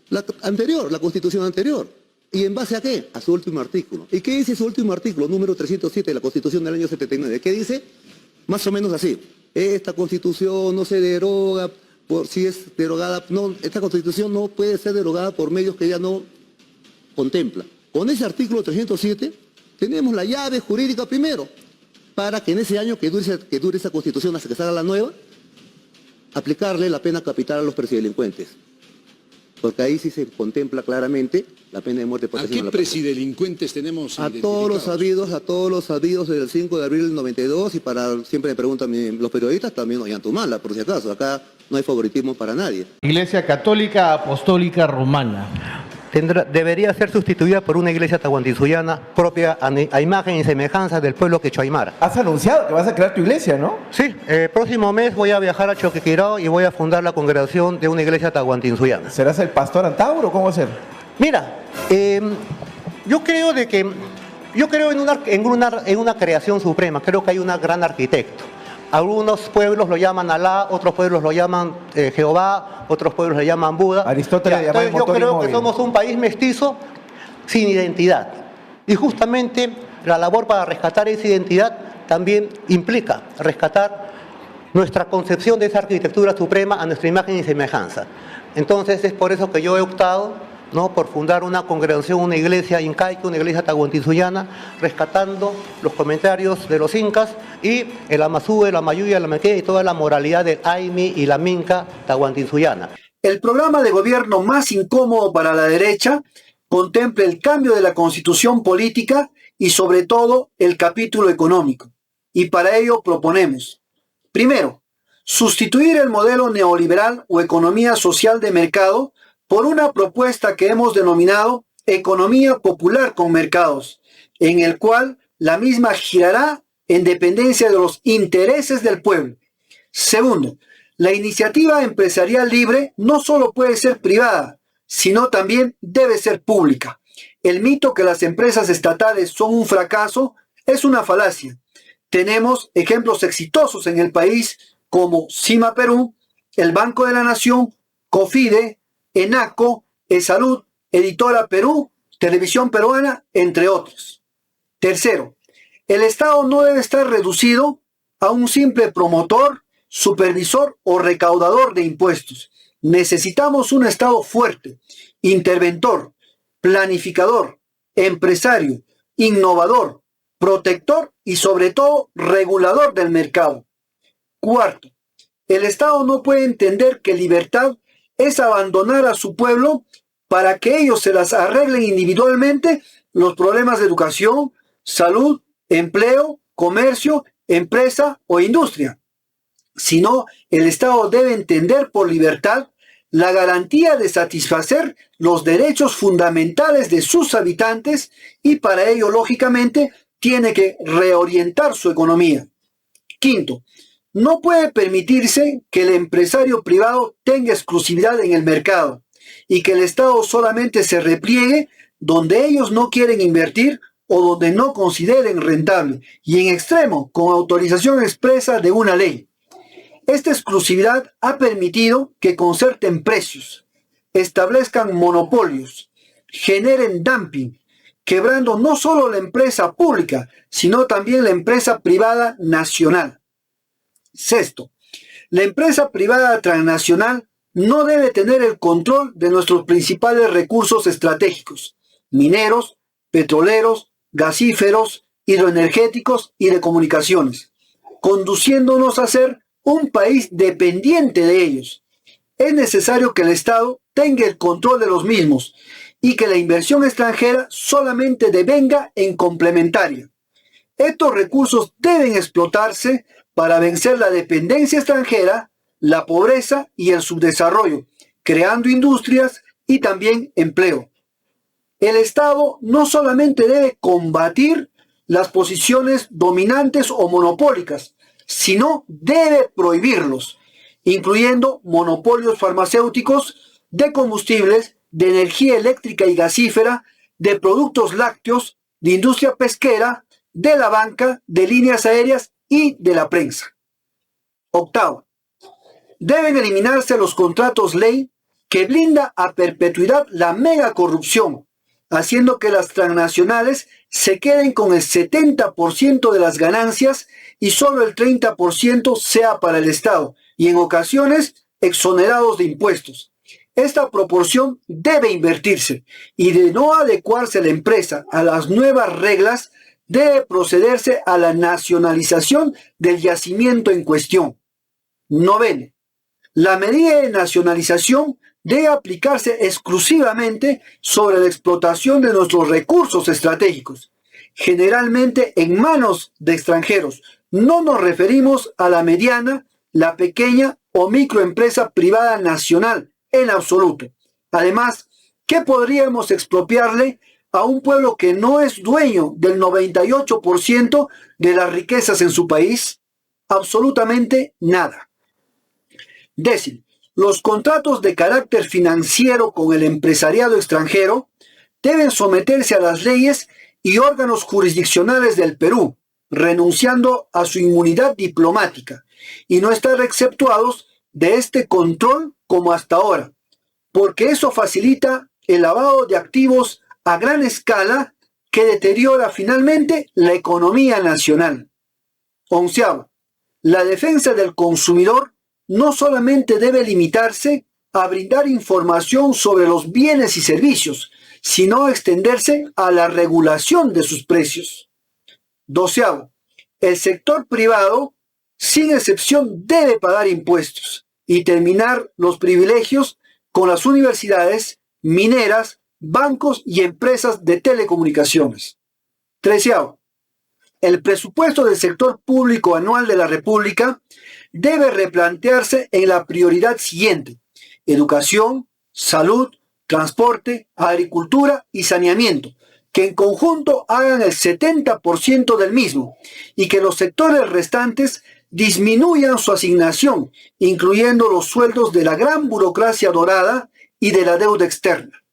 La anterior, la Constitución anterior. ¿Y en base a qué? A su último artículo. ¿Y qué dice su último artículo, número 307 de la Constitución del año 79? ¿Qué dice? Más o menos así. Esta Constitución no se deroga por si es derogada. No, esta Constitución no puede ser derogada por medios que ella no contempla. Con ese artículo 307 tenemos la llave jurídica primero para que en ese año que dure esa Constitución hasta que salga la nueva, aplicarle la pena capital a los presidelincuentes. Porque ahí sí se contempla claramente la pena de muerte por ¿A qué presidelincuentes tenemos a todos los sabidos desde el 5 de abril del 92 y siempre me preguntan los periodistas, también Ollantumala, por si acaso, acá no hay favoritismo para nadie. Iglesia Católica Apostólica Romana. Debería ser sustituida por una iglesia tahuantinsullana propia a imagen y semejanza del pueblo quechua-aymara. Has anunciado que vas a crear tu iglesia, ¿no? Sí, el próximo mes voy a viajar a Choquequirao y voy a fundar la congregación de una iglesia tahuantinsullana. ¿Serás el pastor Antauro? ¿Cómo va a ser? Mira, yo creo en una creación suprema. Creo que hay un gran arquitecto. Algunos pueblos lo llaman Alá, otros pueblos lo llaman Jehová, otros pueblos le llaman Buda. Aristóteles le llama el motor yo creo inmóvil. que somos un país mestizo sin identidad. Y justamente la labor para rescatar esa identidad también implica rescatar nuestra concepción de esa arquitectura suprema a nuestra imagen y semejanza. Entonces es por eso que yo he optado, ¿no?, por fundar una congregación, una iglesia incaica, una iglesia tahuantinsullana, rescatando los comentarios de los incas y el Amazú, el Amayuya, el Amaquea y toda la moralidad del Aimi y la Minca tahuantinsullana. El programa de gobierno más incómodo para la derecha contempla el cambio de la constitución política y sobre todo el capítulo económico. Y para ello proponemos, primero, sustituir el modelo neoliberal o economía social de mercado por una propuesta que hemos denominado economía popular con mercados, en el cual la misma girará en dependencia de los intereses del pueblo. Segundo, la iniciativa empresarial libre no solo puede ser privada, sino también debe ser pública. El mito que las empresas estatales son un fracaso es una falacia. Tenemos ejemplos exitosos en el país como Cima Perú, el Banco de la Nación, Cofide, ENACO, ESalud, Editora Perú, Televisión Peruana, entre otros. Tercero, el Estado no debe estar reducido a un simple promotor, supervisor o recaudador de impuestos. Necesitamos un Estado fuerte, interventor, planificador, empresario, innovador, protector y sobre todo regulador del mercado. Cuarto, el Estado no puede entender que libertad es abandonar a su pueblo para que ellos se las arreglen individualmente los problemas de educación, salud, empleo, comercio, empresa o industria. Sino, el Estado debe entender por libertad la garantía de satisfacer los derechos fundamentales de sus habitantes y para ello, lógicamente, tiene que reorientar su economía. Quinto, no puede permitirse que el empresario privado tenga exclusividad en el mercado. y que el Estado solamente se repliegue donde ellos no quieren invertir o donde no consideren rentable, y en extremo, con autorización expresa de una ley. Esta exclusividad ha permitido que concerten precios, establezcan monopolios, generen dumping, quebrando no solo la empresa pública, sino también la empresa privada nacional. Sexto, la empresa privada transnacional no debe tener el control de nuestros principales recursos estratégicos, mineros, petroleros, gasíferos, hidroenergéticos y de comunicaciones, conduciéndonos a ser un país dependiente de ellos. Es necesario que el Estado tenga el control de los mismos y que la inversión extranjera solamente devenga en complementaria. Estos recursos deben explotarse para vencer la dependencia extranjera, la pobreza y el subdesarrollo, creando industrias y también empleo. El Estado no solamente debe combatir las posiciones dominantes o monopólicas, sino debe prohibirlos, incluyendo monopolios farmacéuticos, de combustibles, de energía eléctrica y gasífera, de productos lácteos, de industria pesquera, de la banca, de líneas aéreas y de la prensa. Octavo, deben eliminarse los contratos ley que blinda a perpetuidad la mega corrupción, haciendo que las transnacionales se queden con el 70% de las ganancias y solo el 30% sea para el Estado, y en ocasiones exonerados de impuestos. Esta proporción debe invertirse, y de no adecuarse la empresa a las nuevas reglas, debe procederse a la nacionalización del yacimiento en cuestión. Noveno, la medida de nacionalización debe aplicarse exclusivamente sobre la explotación de nuestros recursos estratégicos, generalmente en manos de extranjeros. No nos referimos a la mediana, la pequeña o microempresa privada nacional en absoluto. Además, ¿qué podríamos expropiarle a un pueblo que no es dueño del 98% de las riquezas en su país? Absolutamente nada. Décimo, los contratos de carácter financiero con el empresariado extranjero deben someterse a las leyes y órganos jurisdiccionales del Perú, renunciando a su inmunidad diplomática, y no estar exceptuados de este control como hasta ahora, porque eso facilita el lavado de activos a gran escala que deteriora finalmente la economía nacional. Onceavo, la defensa del consumidor no solamente debe limitarse a brindar información sobre los bienes y servicios, sino extenderse a la regulación de sus precios. Doceavo, el sector privado, sin excepción, debe pagar impuestos y terminar los privilegios con las universidades, mineras, bancos y empresas de telecomunicaciones. Treceavo, el presupuesto del sector público anual de la República debe replantearse en la prioridad siguiente: educación, salud, transporte, agricultura y saneamiento, que en conjunto hagan el 70% del mismo, y que los sectores restantes disminuyan su asignación, incluyendo los sueldos de la gran burocracia dorada y de la deuda externa.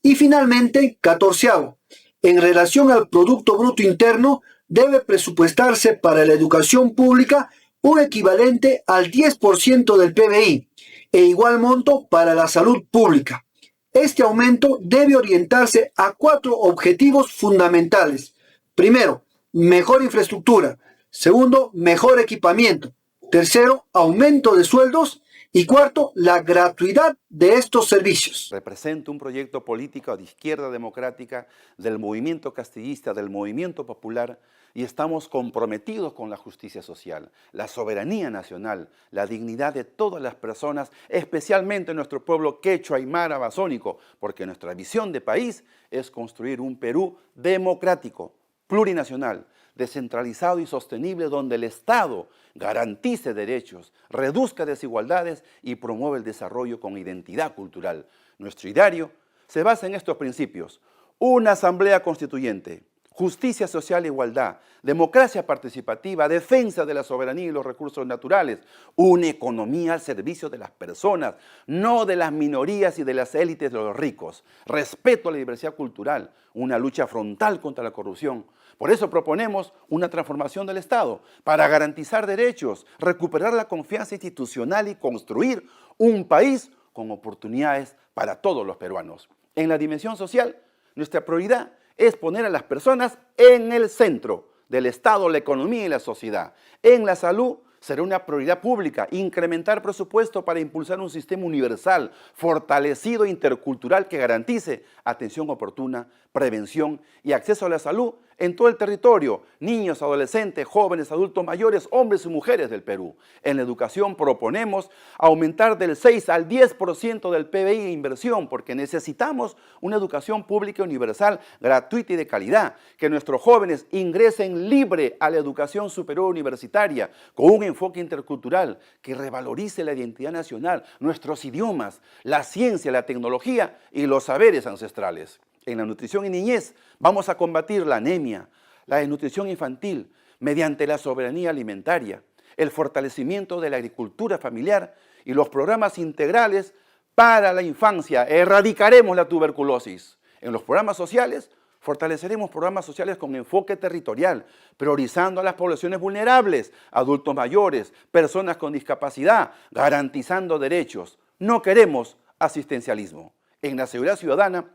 Y finalmente, catorceavo, en relación al Producto Bruto Interno, debe presupuestarse para la educación pública un equivalente al 10% del PBI e igual monto para la salud pública. Este aumento debe orientarse a 4 objetivos fundamentales. Primero, mejor infraestructura. Segundo, mejor equipamiento. Tercero, aumento de sueldos. Y cuarto, la gratuidad de estos servicios. Representa un proyecto político de izquierda democrática, del movimiento castillista, del movimiento popular, y estamos comprometidos con la justicia social, la soberanía nacional, la dignidad de todas las personas, especialmente nuestro pueblo quechua, aymara, amazónico, porque nuestra visión de país es construir un Perú democrático, plurinacional, descentralizado y sostenible, donde el Estado garantice derechos, reduzca desigualdades y promueva el desarrollo con identidad cultural. Nuestro ideario se basa en estos principios: una asamblea constituyente, justicia social e igualdad, democracia participativa, defensa de la soberanía y los recursos naturales, una economía al servicio de las personas, no de las minorías y de las élites de los ricos, respeto a la diversidad cultural, una lucha frontal contra la corrupción. Por eso proponemos una transformación del Estado para garantizar derechos, recuperar la confianza institucional y construir un país con oportunidades para todos los peruanos. En la dimensión social, nuestra prioridad es poner a las personas en el centro del Estado, la economía y la sociedad. En la salud será una prioridad pública incrementar presupuesto para impulsar un sistema universal, fortalecido e intercultural que garantice atención oportuna, prevención y acceso a la salud en todo el territorio, niños, adolescentes, jóvenes, adultos mayores, hombres y mujeres del Perú. En la educación proponemos aumentar del 6 al 10% del PBI de inversión, porque necesitamos una educación pública universal, gratuita y de calidad, que nuestros jóvenes ingresen libre a la educación superior universitaria, con un enfoque intercultural que revalorice la identidad nacional, nuestros idiomas, la ciencia, la tecnología y los saberes ancestrales. En la nutrición y niñez vamos a combatir la anemia, la desnutrición infantil, mediante la soberanía alimentaria, el fortalecimiento de la agricultura familiar y los programas integrales para la infancia. Erradicaremos la tuberculosis. En los programas sociales, fortaleceremos programas sociales con enfoque territorial, priorizando a las poblaciones vulnerables, adultos mayores, personas con discapacidad, garantizando derechos. No queremos asistencialismo. En la seguridad ciudadana,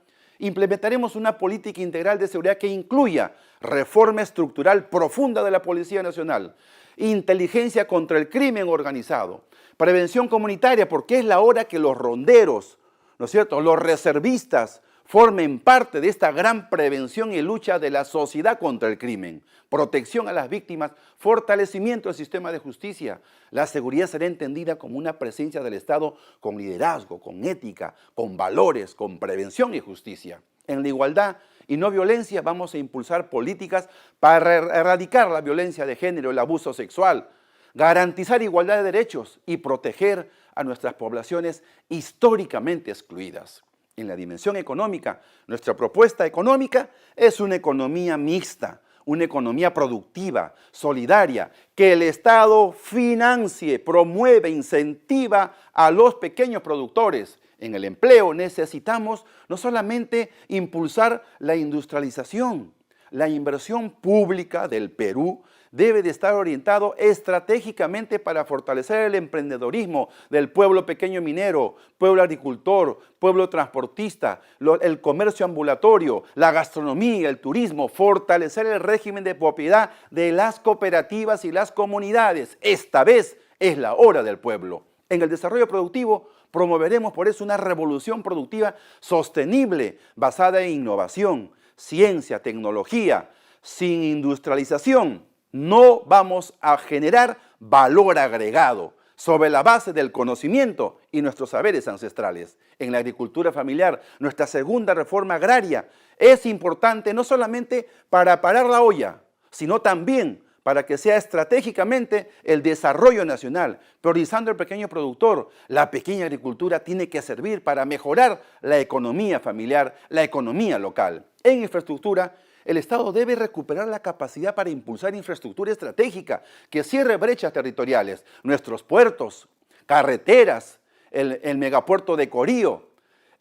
implementaremos una política integral de seguridad que incluya reforma estructural profunda de la Policía Nacional, inteligencia contra el crimen organizado, prevención comunitaria, porque es la hora que los ronderos, ¿no es cierto?, los reservistas formen parte de esta gran prevención y lucha de la sociedad contra el crimen, protección a las víctimas, fortalecimiento del sistema de justicia. La seguridad será entendida como una presencia del Estado con liderazgo, con ética, con valores, con prevención y justicia. En la igualdad y no violencia vamos a impulsar políticas para erradicar la violencia de género, el abuso sexual, garantizar igualdad de derechos y proteger a nuestras poblaciones históricamente excluidas. En la dimensión económica, nuestra propuesta económica es una economía mixta, una economía productiva, solidaria, que el Estado financie, promueve, incentiva a los pequeños productores. En el empleo necesitamos no solamente impulsar la industrialización, la inversión pública del Perú debe de estar orientado estratégicamente para fortalecer el emprendedorismo del pueblo pequeño minero, pueblo agricultor, pueblo transportista, el comercio ambulatorio, la gastronomía, el turismo, fortalecer el régimen de propiedad de las cooperativas y las comunidades. Esta vez es la hora del pueblo. En el desarrollo productivo promoveremos por eso una revolución productiva sostenible basada en innovación, ciencia, tecnología. Sin industrialización no vamos a generar valor agregado sobre la base del conocimiento y nuestros saberes ancestrales. En la agricultura familiar, nuestra segunda reforma agraria es importante no solamente para parar la olla, sino también para que sea estratégicamente el desarrollo nacional, priorizando al pequeño productor. La pequeña agricultura tiene que servir para mejorar la economía familiar, la economía local. En infraestructura, el Estado debe recuperar la capacidad para impulsar infraestructura estratégica que cierre brechas territoriales. Nuestros puertos, carreteras, el megapuerto de Corío,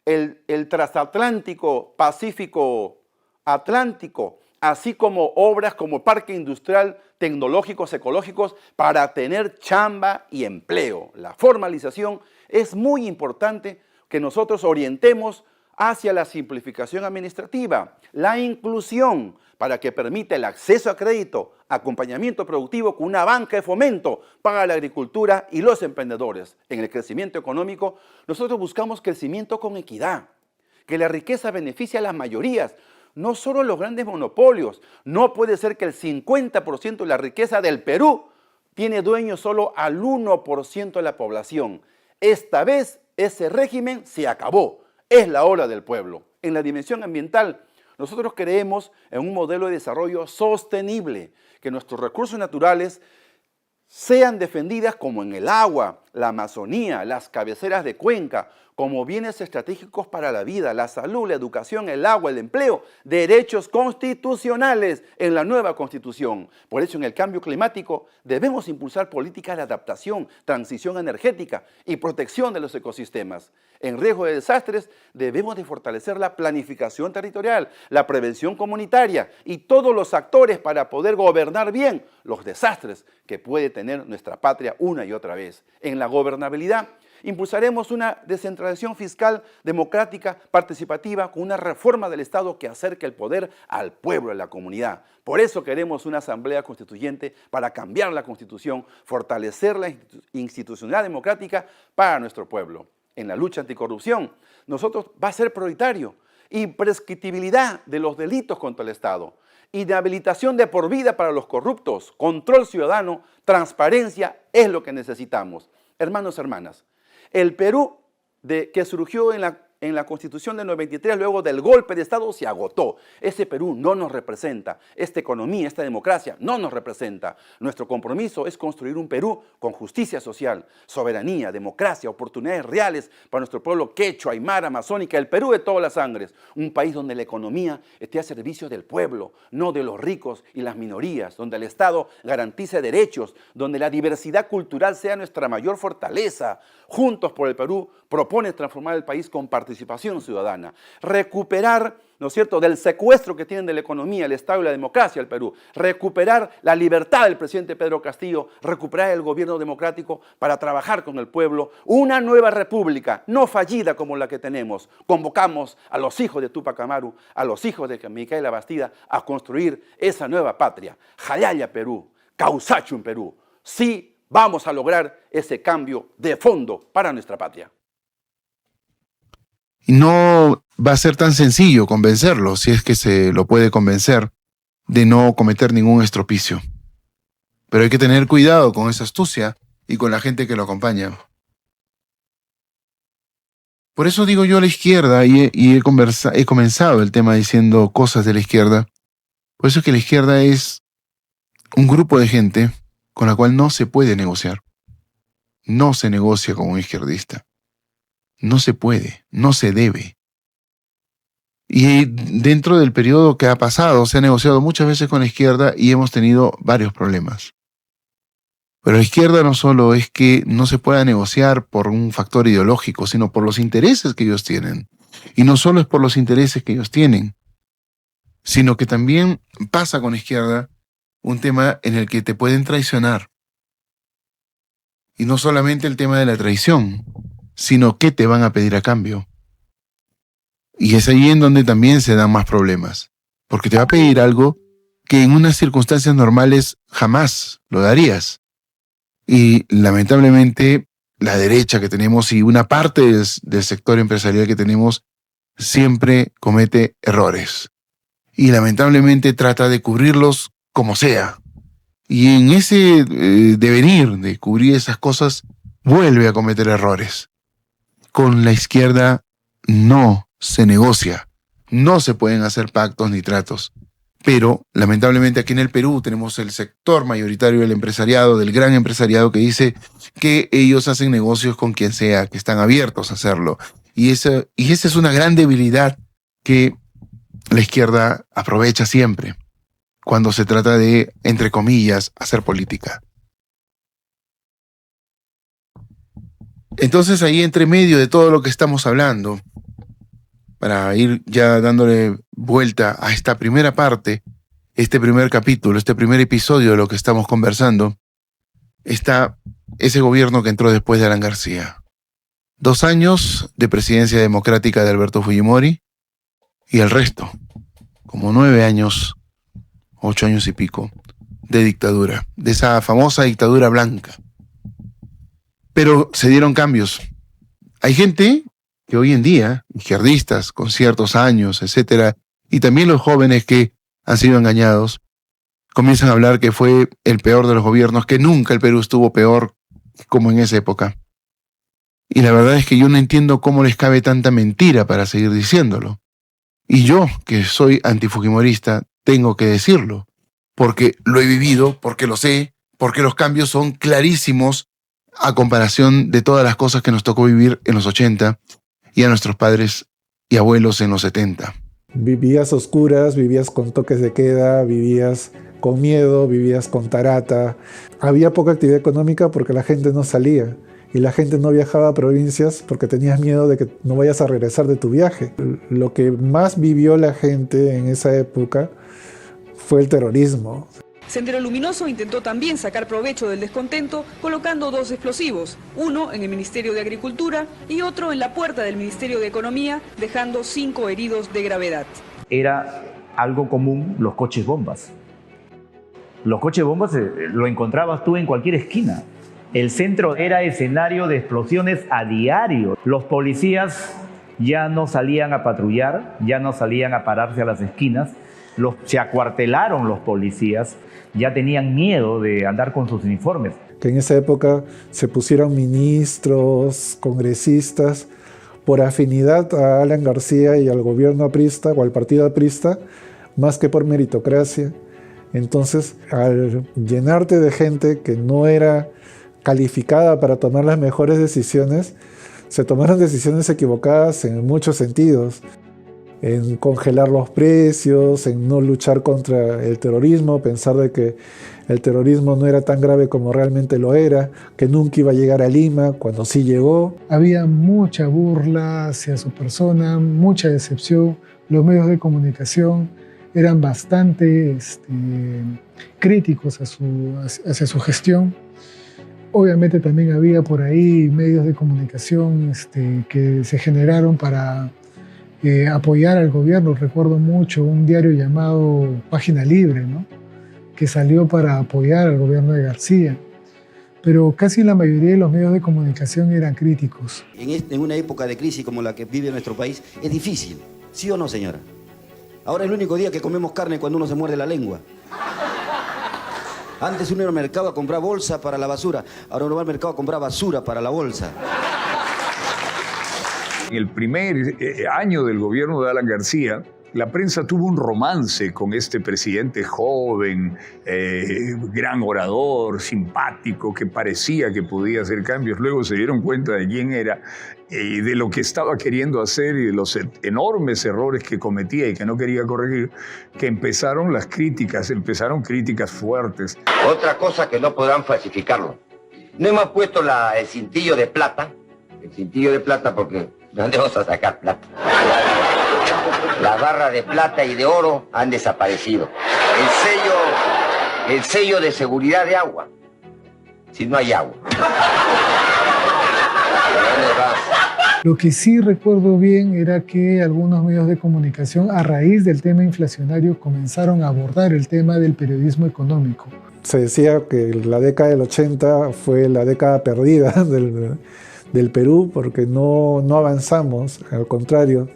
el transatlántico, Pacífico Atlántico, así como obras como parque industrial, tecnológicos, ecológicos, para tener chamba y empleo. La formalización es muy importante que nosotros orientemos hacia la simplificación administrativa, la inclusión para que permita el acceso a crédito, acompañamiento productivo con una banca de fomento para la agricultura y los emprendedores. En el crecimiento económico, nosotros buscamos crecimiento con equidad, que la riqueza beneficie a las mayorías, no solo los grandes monopolios. No puede ser que el 50% de la riqueza del Perú tiene dueño solo al 1% de la población. Esta vez ese régimen se acabó. Es la hora del pueblo. En la dimensión ambiental, nosotros creemos en un modelo de desarrollo sostenible, que nuestros recursos naturales sean defendidas como en el agua, la Amazonía, las cabeceras de cuenca, como bienes estratégicos para la vida, la salud, la educación, el agua, el empleo, derechos constitucionales en la nueva Constitución. Por eso en el cambio climático debemos impulsar políticas de adaptación, transición energética y protección de los ecosistemas. En riesgo de desastres debemos de fortalecer la planificación territorial, la prevención comunitaria y todos los actores para poder gobernar bien los desastres que puede tener nuestra patria una y otra vez. En la gobernabilidad impulsaremos una descentralización fiscal democrática, participativa, con una reforma del Estado que acerque el poder al pueblo, a la comunidad. Por eso queremos una asamblea constituyente para cambiar la Constitución, fortalecer la institucionalidad democrática para nuestro pueblo. En la lucha anticorrupción, nosotros va a ser prioritario imprescriptibilidad de los delitos contra el Estado, inhabilitación de por vida para los corruptos, control ciudadano, transparencia es lo que necesitamos. Hermanos, hermanas, el Perú que surgió en la Constitución del 93 luego del golpe de Estado se agotó. Ese Perú no nos representa, esta economía, esta democracia no nos representa. Nuestro compromiso es construir un Perú con justicia social, soberanía, democracia, oportunidades reales para nuestro pueblo quechua, aymara, amazónica, el Perú de todas las sangres. Un país donde la economía esté a servicio del pueblo, no de los ricos y las minorías, donde el Estado garantice derechos, donde la diversidad cultural sea nuestra mayor fortaleza. Juntos por el Perú propone transformar el país con participación ciudadana, recuperar, ¿no es cierto?, del secuestro que tienen de la economía, el Estado y la democracia el Perú, recuperar la libertad del presidente Pedro Castillo, recuperar el gobierno democrático para trabajar con el pueblo, una nueva república, no fallida como la que tenemos. Convocamos a los hijos de Túpac Amaru, a los hijos de Micaela Bastida a construir esa nueva patria. Jayaya Perú, Causachum Perú. Sí, vamos a lograr ese cambio de fondo para nuestra patria. Y no va a ser tan sencillo convencerlo, si es que se lo puede convencer, de no cometer ningún estropicio. Pero hay que tener cuidado con esa astucia y con la gente que lo acompaña. Por eso digo yo a la izquierda, y he comenzado el tema diciendo cosas de la izquierda. Por eso es que la izquierda es un grupo de gente con la cual no se puede negociar. No se negocia con un izquierdista. No se puede, no se debe. Y dentro del periodo que ha pasado, se ha negociado muchas veces con la izquierda y hemos tenido varios problemas. Pero la izquierda no solo es que no se pueda negociar por un factor ideológico, sino por los intereses que ellos tienen. Y no solo es por los intereses que ellos tienen, sino que también pasa con la izquierda un tema en el que te pueden traicionar. Y no solamente el tema de la traición, sino qué te van a pedir a cambio. Y es ahí en donde también se dan más problemas, porque te va a pedir algo que en unas circunstancias normales jamás lo darías. Y lamentablemente la derecha que tenemos y una parte del sector empresarial que tenemos siempre comete errores. Y lamentablemente trata de cubrirlos como sea. Y en ese devenir de cubrir esas cosas, vuelve a cometer errores. Con la izquierda no se negocia, no se pueden hacer pactos ni tratos. Pero, lamentablemente, aquí en el Perú tenemos el sector mayoritario del empresariado, del gran empresariado, que dice que ellos hacen negocios con quien sea, que están abiertos a hacerlo. Y esa es una gran debilidad que la izquierda aprovecha siempre cuando se trata de, entre comillas, hacer política. Entonces, ahí entre medio de todo lo que estamos hablando, para ir ya dándole vuelta a esta primera parte, este primer capítulo, este primer episodio de lo que estamos conversando, está ese gobierno que entró después de Alan García. 2 años de presidencia democrática de Alberto Fujimori y el resto, como 9 años, 8 años y pico, de dictadura, de esa famosa dictadura blanca. Pero se dieron cambios. Hay gente que hoy en día, izquierdistas con ciertos años, etcétera, y también los jóvenes que han sido engañados, comienzan a hablar que fue el peor de los gobiernos, que nunca el Perú estuvo peor como en esa época. Y la verdad es que yo no entiendo cómo les cabe tanta mentira para seguir diciéndolo. Y yo, que soy antifujimorista, tengo que decirlo, porque lo he vivido, porque lo sé, porque los cambios son clarísimos a comparación de todas las cosas que nos tocó vivir en los 80 y a nuestros padres y abuelos en los 70. Vivías oscuras, vivías con toques de queda, vivías con miedo, vivías con tarata. Había poca actividad económica porque la gente no salía y la gente no viajaba a provincias porque tenías miedo de que no vayas a regresar de tu viaje. Lo que más vivió la gente en esa época fue el terrorismo. Sendero Luminoso intentó también sacar provecho del descontento colocando 2 explosivos, uno en el Ministerio de Agricultura y otro en la puerta del Ministerio de Economía, dejando 5 heridos de gravedad. Era algo común los coches bombas. Los coches bombas lo encontrabas tú en cualquier esquina. El centro era escenario de explosiones a diario. Los policías ya no salían a patrullar, ya no salían a pararse a las esquinas. Se acuartelaron los policías, ya tenían miedo de andar con sus uniformes. Que en esa época se pusieron ministros, congresistas, por afinidad a Alan García y al gobierno aprista o al partido aprista, más que por meritocracia. Entonces, al llenarte de gente que no era calificada para tomar las mejores decisiones, se tomaron decisiones equivocadas en muchos sentidos. En congelar los precios, en no luchar contra el terrorismo, pensar de que el terrorismo no era tan grave como realmente lo era, que nunca iba a llegar a Lima, cuando sí llegó. Había mucha burla hacia su persona, mucha decepción. Los medios de comunicación eran bastante críticos hacia su gestión. Obviamente también había por ahí medios de comunicación que se generaron para apoyar al gobierno. Recuerdo mucho un diario llamado Página Libre, ¿no?, que salió para apoyar al gobierno de García. Pero casi la mayoría de los medios de comunicación eran críticos. En una época de crisis como la que vive nuestro país, es difícil, ¿sí o no, señora? Ahora es el único día que comemos carne cuando uno se muerde la lengua. Antes uno iba al mercado a comprar bolsa para la basura, ahora uno va al mercado a comprar basura para la bolsa. En el primer año del gobierno de Alan García, la prensa tuvo un romance con este presidente joven, gran orador, simpático, que parecía que podía hacer cambios. Luego se dieron cuenta de quién era y de lo que estaba queriendo hacer y de los enormes errores que cometía y que no quería corregir, que empezaron empezaron críticas fuertes. Otra cosa que no podrán falsificarlo. No hemos puesto el cintillo de plata porque ¿dónde vamos a sacar plata? Las barras de plata y de oro han desaparecido. El sello de seguridad de agua. Si no hay agua. Lo que sí recuerdo bien era que algunos medios de comunicación, a raíz del tema inflacionario, comenzaron a abordar el tema del periodismo económico. Se decía que la década del 80 fue la década perdida del Perú porque no avanzamos, al contrario,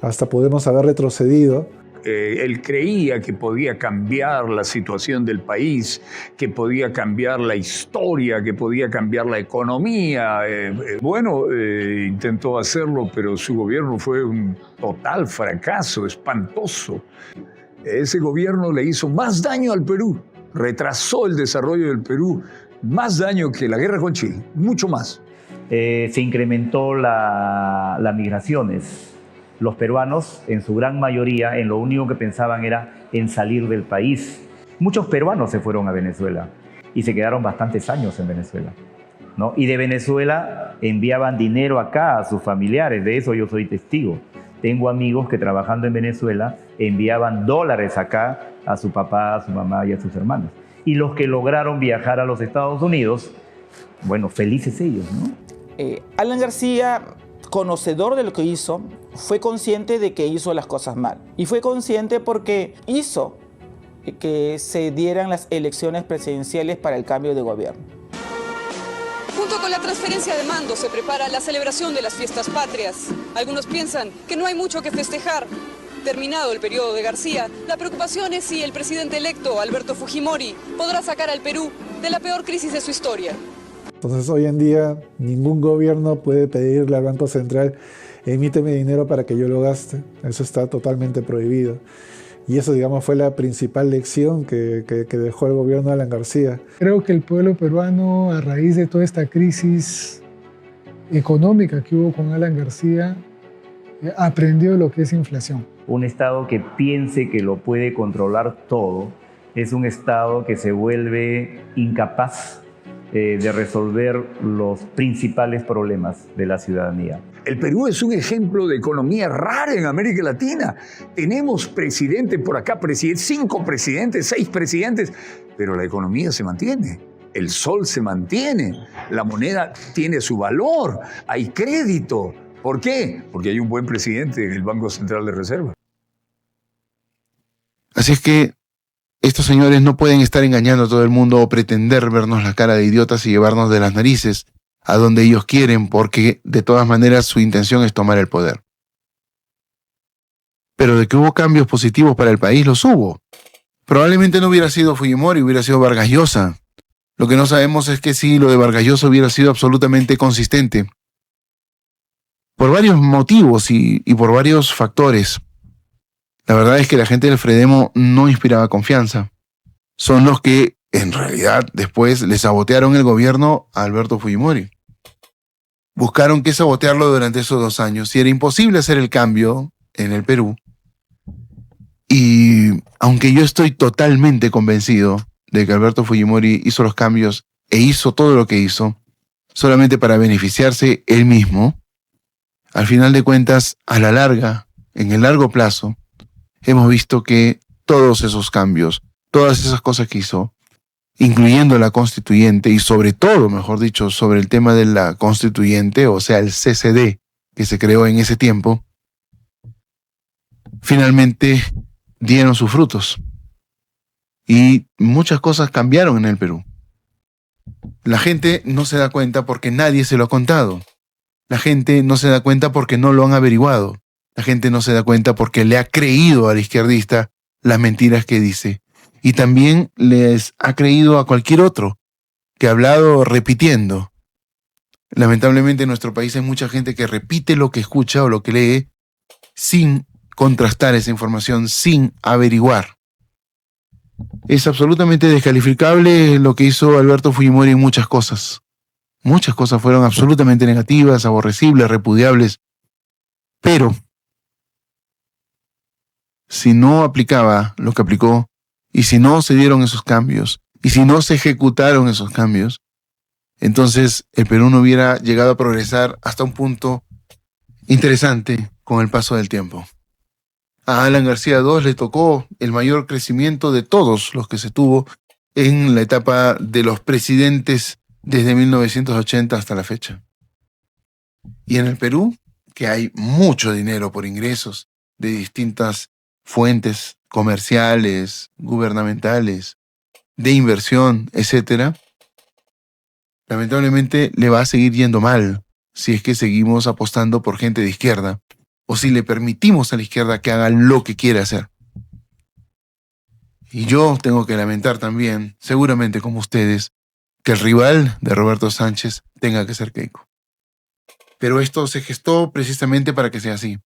hasta podemos haber retrocedido. Él creía que podía cambiar la situación del país, que podía cambiar la historia, que podía cambiar la economía. Intentó hacerlo, pero su gobierno fue un total fracaso, espantoso. Ese gobierno le hizo más daño al Perú, retrasó el desarrollo del Perú, más daño que la guerra con Chile, mucho más. Se incrementó las migraciones. Los peruanos, en su gran mayoría, en lo único que pensaban era en salir del país. Muchos peruanos se fueron a Venezuela y se quedaron bastantes años en Venezuela, ¿no? Y de Venezuela enviaban dinero acá a sus familiares, de eso yo soy testigo. Tengo amigos que trabajando en Venezuela enviaban dólares acá a su papá, a su mamá y a sus hermanos. Y los que lograron viajar a los Estados Unidos, bueno, felices ellos, ¿no? Alan García, conocedor de lo que hizo, fue consciente de que hizo las cosas mal. Y fue consciente porque hizo que se dieran las elecciones presidenciales para el cambio de gobierno. Junto con la transferencia de mando se prepara la celebración de las fiestas patrias. Algunos piensan que no hay mucho que festejar. Terminado el periodo de García, la preocupación es si el presidente electo, Alberto Fujimori, podrá sacar al Perú de la peor crisis de su historia. Entonces hoy en día ningún gobierno puede pedirle al Banco Central emíteme dinero para que yo lo gaste. Eso está totalmente prohibido. Y eso, digamos, fue la principal lección que dejó el gobierno de Alan García. Creo que el pueblo peruano, a raíz de toda esta crisis económica que hubo con Alan García, aprendió lo que es inflación. Un Estado que piense que lo puede controlar todo es un Estado que se vuelve incapaz de resolver los principales problemas de la ciudadanía. El Perú es un ejemplo de economía rara en América Latina. Tenemos presidente por acá, 5 presidentes, 6 presidentes, pero la economía se mantiene. El sol se mantiene, la moneda tiene su valor, hay crédito. ¿Por qué? Porque hay un buen presidente en el Banco Central de Reserva. Así es que estos señores no pueden estar engañando a todo el mundo o pretender vernos la cara de idiotas y llevarnos de las narices a donde ellos quieren, porque de todas maneras su intención es tomar el poder. Pero de que hubo cambios positivos para el país, los hubo. Probablemente no hubiera sido Fujimori, hubiera sido Vargas Llosa. Lo que no sabemos es que si lo de Vargas Llosa hubiera sido absolutamente consistente. Por varios motivos y por varios factores. La verdad es que la gente del Fredemo no inspiraba confianza. Son los que, en realidad, después le sabotearon el gobierno a Alberto Fujimori. Buscaron que sabotearlo durante esos 2 años y era imposible hacer el cambio en el Perú. Y aunque yo estoy totalmente convencido de que Alberto Fujimori hizo los cambios e hizo todo lo que hizo solamente para beneficiarse él mismo, al final de cuentas, a la larga, en el largo plazo, hemos visto que todos esos cambios, todas esas cosas que hizo, incluyendo la constituyente y sobre todo, mejor dicho, sobre el tema de la constituyente, o sea, el CCD que se creó en ese tiempo, finalmente dieron sus frutos. Y muchas cosas cambiaron en el Perú. La gente no se da cuenta porque nadie se lo ha contado. La gente no se da cuenta porque no lo han averiguado. La gente no se da cuenta porque le ha creído al izquierdista las mentiras que dice. Y también les ha creído a cualquier otro que ha hablado repitiendo. Lamentablemente en nuestro país hay mucha gente que repite lo que escucha o lo que lee sin contrastar esa información, sin averiguar. Es absolutamente descalificable lo que hizo Alberto Fujimori en muchas cosas. Muchas cosas fueron absolutamente negativas, aborrecibles, repudiables. Pero si no aplicaba lo que aplicó, y si no se dieron esos cambios, y si no se ejecutaron esos cambios, entonces el Perú no hubiera llegado a progresar hasta un punto interesante con el paso del tiempo. A Alan García II le tocó el mayor crecimiento de todos los que se tuvo en la etapa de los presidentes desde 1980 hasta la fecha. Y en el Perú, que hay mucho dinero por ingresos de distintas fuentes comerciales, gubernamentales, de inversión, etc., lamentablemente le va a seguir yendo mal si es que seguimos apostando por gente de izquierda o si le permitimos a la izquierda que haga lo que quiere hacer. Y yo tengo que lamentar también, seguramente como ustedes, que el rival de Roberto Sánchez tenga que ser Keiko. Pero esto se gestó precisamente para que sea así.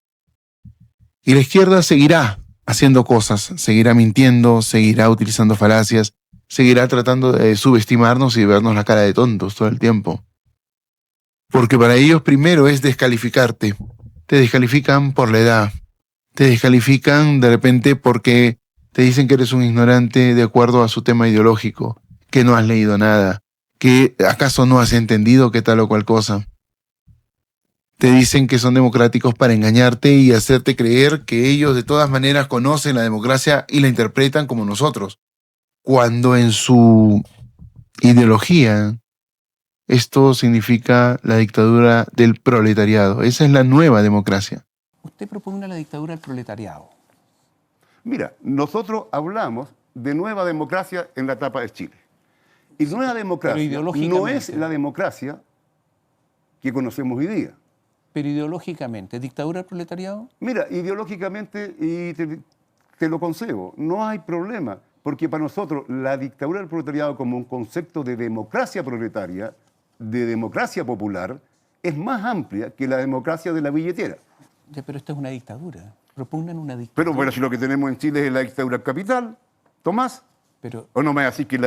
Y la izquierda seguirá haciendo cosas, seguirá mintiendo, seguirá utilizando falacias, seguirá tratando de subestimarnos y de vernos la cara de tontos todo el tiempo. Porque para ellos primero es descalificarte. Te descalifican por la edad. Te descalifican de repente porque te dicen que eres un ignorante de acuerdo a su tema ideológico, que no has leído nada, que acaso no has entendido qué tal o cual cosa. Te dicen que son democráticos para engañarte y hacerte creer que ellos de todas maneras conocen la democracia y la interpretan como nosotros, cuando en su ideología esto significa la dictadura del proletariado. Esa es la nueva democracia. Usted propone la dictadura del proletariado. Mira, nosotros hablamos de nueva democracia en la etapa de Chile. Y nueva democracia no es la democracia que conocemos hoy día. Pero ideológicamente, ¿dictadura del proletariado? Mira, ideológicamente, y te lo concedo, no hay problema, porque para nosotros la dictadura del proletariado como un concepto de democracia proletaria, de democracia popular, es más amplia que la democracia de la billetera. Ya, pero esta es una dictadura. Propugnan una dictadura. Pero bueno, si lo que tenemos en Chile es la dictadura capital, Tomás. ¿O no me así que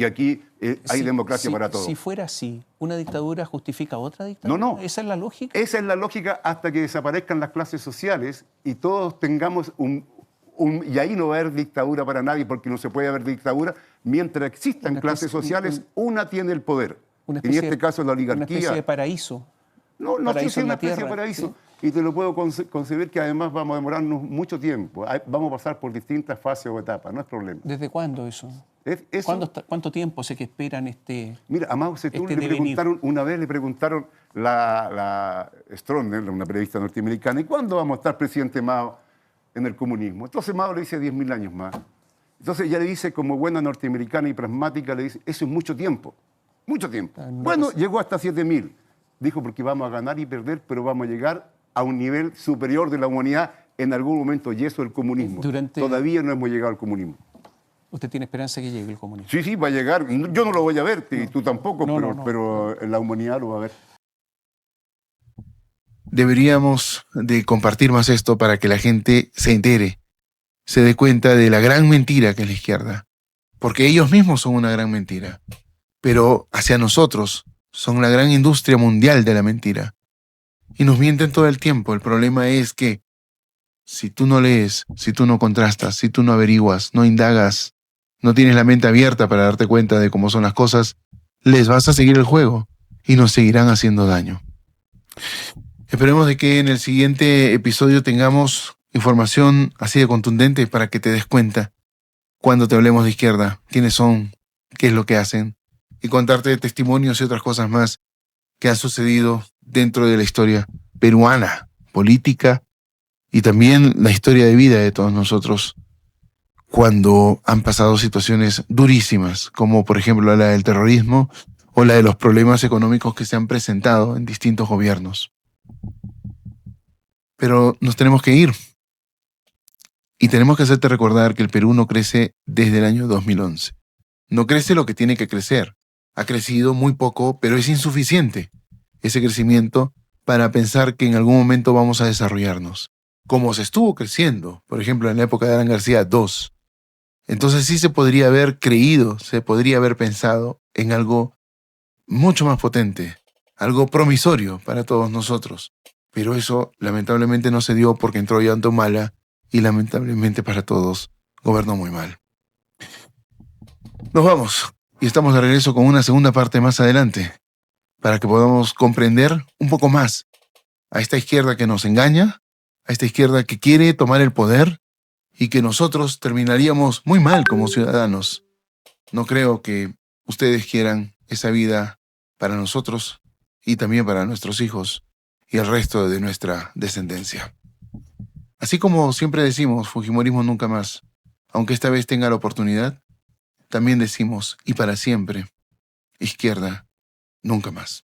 aquí hay democracia para todos? Si fuera así, ¿una dictadura justifica otra dictadura? No. ¿Esa es la lógica? Esa es la lógica hasta que desaparezcan las clases sociales y todos tengamos y ahí no va a haber dictadura para nadie, porque no se puede haber dictadura mientras existan clases sociales, una tiene el poder. En este caso la oligarquía. Una especie de paraíso. No sé si es una especie de paraíso. ¿Sí? Y te lo puedo concebir que además vamos a demorarnos mucho tiempo. Vamos a pasar por distintas fases o etapas, no es problema. ¿Desde cuándo eso? ¿Cuánto tiempo sé que esperan Mira, a Mao Zedong una vez le preguntaron la Stroessner, una periodista norteamericana, ¿y cuándo vamos a estar presidente Mao en el comunismo? Entonces Mao le dice 10.000 años más. Entonces ella le dice, como buena norteamericana y pragmática, le dice, eso es mucho tiempo. Mucho tiempo. Bueno, llegó hasta 7.000. Dijo, porque vamos a ganar y perder, pero vamos a llegar a un nivel superior de la humanidad en algún momento, y eso es el comunismo. Todavía no hemos llegado al comunismo. ¿Usted tiene esperanza que llegue el comunismo? Sí, va a llegar. Yo no lo voy a ver, tú tampoco, pero la humanidad lo va a ver. Deberíamos de compartir más esto para que la gente se entere, se dé cuenta de la gran mentira que es la izquierda. Porque ellos mismos son una gran mentira. Pero hacia nosotros son la gran industria mundial de la mentira. Y nos mienten todo el tiempo. El problema es que si tú no lees, si tú no contrastas, si tú no averiguas, no indagas, no tienes la mente abierta para darte cuenta de cómo son las cosas, les vas a seguir el juego y nos seguirán haciendo daño. Esperemos de que en el siguiente episodio tengamos información así de contundente para que te des cuenta cuando te hablemos de izquierda, quiénes son, qué es lo que hacen, y contarte testimonios y otras cosas más que han sucedido dentro de la historia peruana, política y también la historia de vida de todos nosotros cuando han pasado situaciones durísimas, como por ejemplo la del terrorismo o la de los problemas económicos que se han presentado en distintos gobiernos. Pero nos tenemos que ir. Y tenemos que hacerte recordar que el Perú no crece desde el año 2011. No crece lo que tiene que crecer. Ha crecido muy poco, pero es insuficiente ese crecimiento para pensar que en algún momento vamos a desarrollarnos. Como se estuvo creciendo, por ejemplo, en la época de Alan García II. Entonces sí se podría haber creído, se podría haber pensado en algo mucho más potente, algo promisorio para todos nosotros. Pero eso lamentablemente no se dio porque entró Ollanta Humala y lamentablemente para todos gobernó muy mal. Nos vamos y estamos de regreso con una segunda parte más adelante para que podamos comprender un poco más a esta izquierda que nos engaña, a esta izquierda que quiere tomar el poder y que nosotros terminaríamos muy mal como ciudadanos. No creo que ustedes quieran esa vida para nosotros y también para nuestros hijos y el resto de nuestra descendencia. Así como siempre decimos, Fujimorismo nunca más, aunque esta vez tenga la oportunidad, también decimos, y para siempre, izquierda nunca más.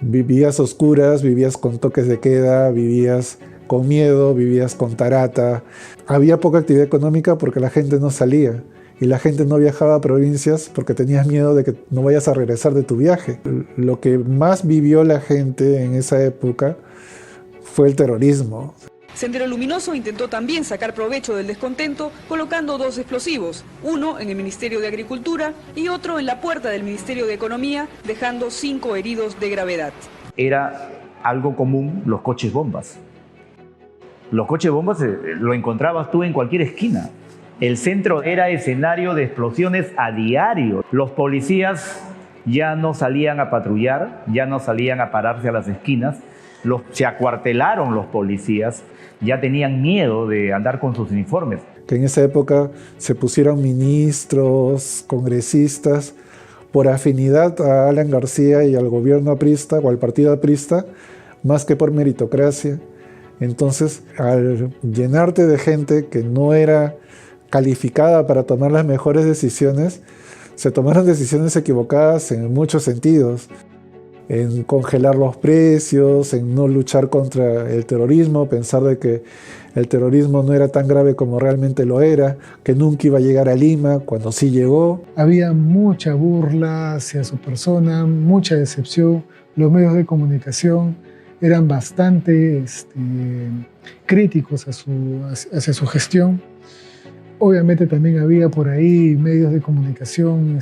Vivías a oscuras, vivías con toques de queda, vivías con miedo, vivías con tarata. Había poca actividad económica porque la gente no salía. Y la gente no viajaba a provincias porque tenías miedo de que no vayas a regresar de tu viaje. Lo que más vivió la gente en esa época fue el terrorismo. Sendero Luminoso intentó también sacar provecho del descontento colocando 2 explosivos, uno en el Ministerio de Agricultura y otro en la puerta del Ministerio de Economía, dejando 5 heridos de gravedad. Era algo común los coches bombas. Los coches bombas lo encontrabas tú en cualquier esquina. El centro era escenario de explosiones a diario. Los policías ya no salían a patrullar, ya no salían a pararse a las esquinas. Se acuartelaron los policías, ya tenían miedo de andar con sus uniformes. Que en esa época se pusieron ministros, congresistas, por afinidad a Alan García y al gobierno aprista o al partido aprista, más que por meritocracia. Entonces, al llenarte de gente que no era calificada para tomar las mejores decisiones, se tomaron decisiones equivocadas en muchos sentidos. En congelar los precios, en no luchar contra el terrorismo, pensar de que el terrorismo no era tan grave como realmente lo era, que nunca iba a llegar a Lima, cuando sí llegó. Había mucha burla hacia su persona, mucha decepción. Los medios de comunicación eran bastante críticos hacia su gestión. Obviamente también había por ahí medios de comunicación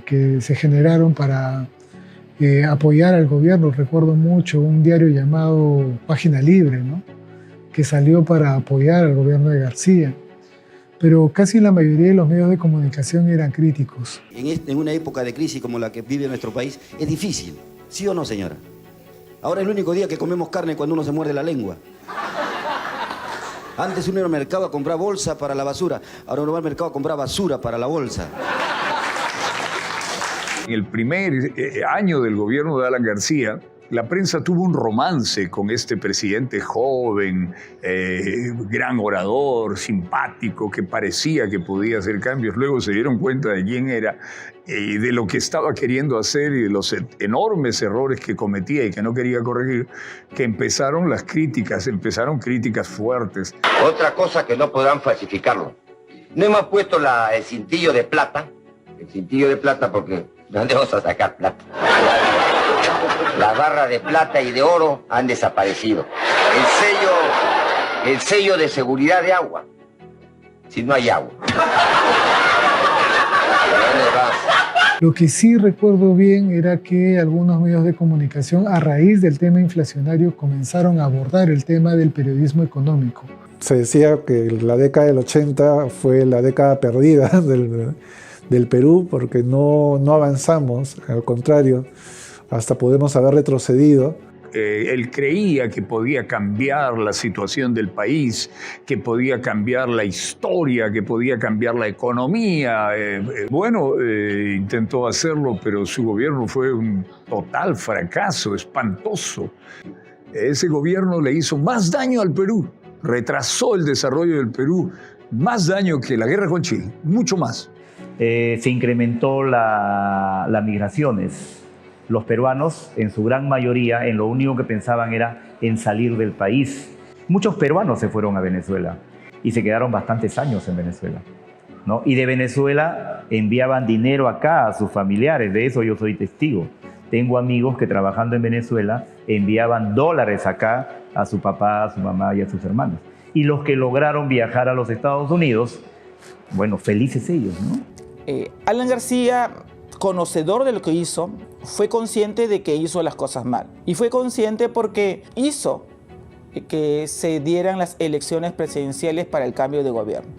que se generaron para apoyar al gobierno. Recuerdo mucho un diario llamado Página Libre, ¿no?, que salió para apoyar al gobierno de García. Pero casi la mayoría de los medios de comunicación eran críticos. En una época de crisis como la que vive nuestro país, es difícil, ¿sí o no, señora? Ahora es el único día que comemos carne cuando uno se muerde la lengua. Antes uno iba al mercado a comprar bolsa para la basura, ahora uno va al mercado a comprar basura para la bolsa. En el primer año del gobierno de Alan García, la prensa tuvo un romance con este presidente joven, gran orador, simpático, que parecía que podía hacer cambios. Luego se dieron cuenta de quién era y de lo que estaba queriendo hacer y de los enormes errores que cometía y que no quería corregir, que empezaron empezaron críticas fuertes. Otra cosa que no podrán falsificarlo. No hemos puesto el cintillo de plata porque ¿dónde vamos a sacar plata? Las barras de plata y de oro han desaparecido. El sello de seguridad de agua. Si no hay agua. Lo que sí recuerdo bien era que algunos medios de comunicación, a raíz del tema inflacionario, comenzaron a abordar el tema del periodismo económico. Se decía que la década del 80 fue la década perdida del Perú porque no avanzamos, al contrario, hasta podemos haber retrocedido. Él creía que podía cambiar la situación del país, que podía cambiar la historia, que podía cambiar la economía. Intentó hacerlo, pero su gobierno fue un total fracaso, espantoso. Ese gobierno le hizo más daño al Perú, retrasó el desarrollo del Perú, más daño que la guerra con Chile, mucho más. Se incrementó las migraciones. Los peruanos, en su gran mayoría, en lo único que pensaban era en salir del país. Muchos peruanos se fueron a Venezuela y se quedaron bastantes años en Venezuela, ¿no? Y de Venezuela enviaban dinero acá a sus familiares, de eso yo soy testigo. Tengo amigos que trabajando en Venezuela enviaban dólares acá a su papá, a su mamá y a sus hermanos. Y los que lograron viajar a los Estados Unidos, bueno, felices ellos, ¿no? Alan García, conocedor de lo que hizo, fue consciente de que hizo las cosas mal. Y fue consciente porque hizo que se dieran las elecciones presidenciales para el cambio de gobierno.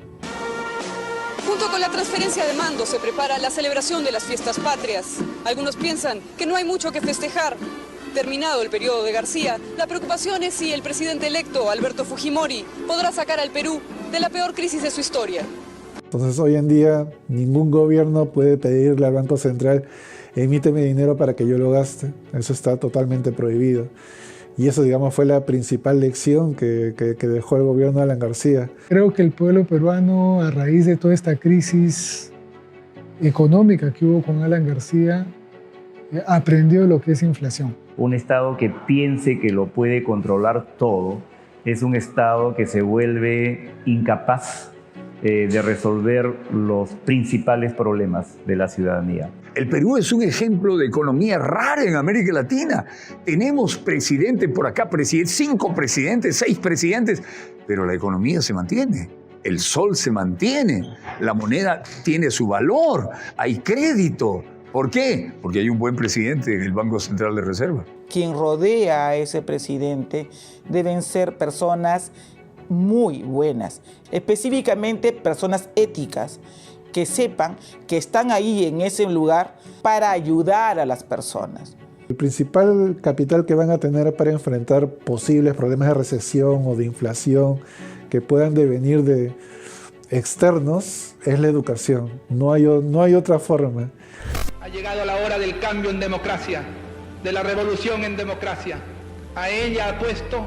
Junto con la transferencia de mando se prepara la celebración de las fiestas patrias. Algunos piensan que no hay mucho que festejar. Terminado el periodo de García, la preocupación es si el presidente electo, Alberto Fujimori, podrá sacar al Perú de la peor crisis de su historia. Entonces hoy en día ningún gobierno puede pedirle al Banco Central emíteme dinero para que yo lo gaste. Eso está totalmente prohibido. Y eso, digamos, fue la principal lección que dejó el gobierno de Alan García. Creo que el pueblo peruano, a raíz de toda esta crisis económica que hubo con Alan García, aprendió lo que es inflación. Un Estado que piense que lo puede controlar todo es un Estado que se vuelve incapaz de resolver los principales problemas de la ciudadanía. El Perú es un ejemplo de economía rara en América Latina. Tenemos presidente por acá, 5 presidentes, 6 presidentes, pero la economía se mantiene. El sol se mantiene, la moneda tiene su valor, hay crédito. ¿Por qué? Porque hay un buen presidente en el Banco Central de Reserva. Quien rodea a ese presidente deben ser personas muy buenas, específicamente personas éticas, que sepan que están ahí en ese lugar para ayudar a las personas. El principal capital que van a tener para enfrentar posibles problemas de recesión o de inflación que puedan devenir de externos es la educación. No hay otra forma. Ha llegado la hora del cambio en democracia, de la revolución en democracia. A ella apuesto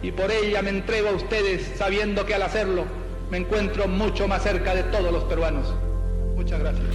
y por ella me entrego a ustedes, sabiendo que al hacerlo me encuentro mucho más cerca de todos los peruanos. Muchas gracias.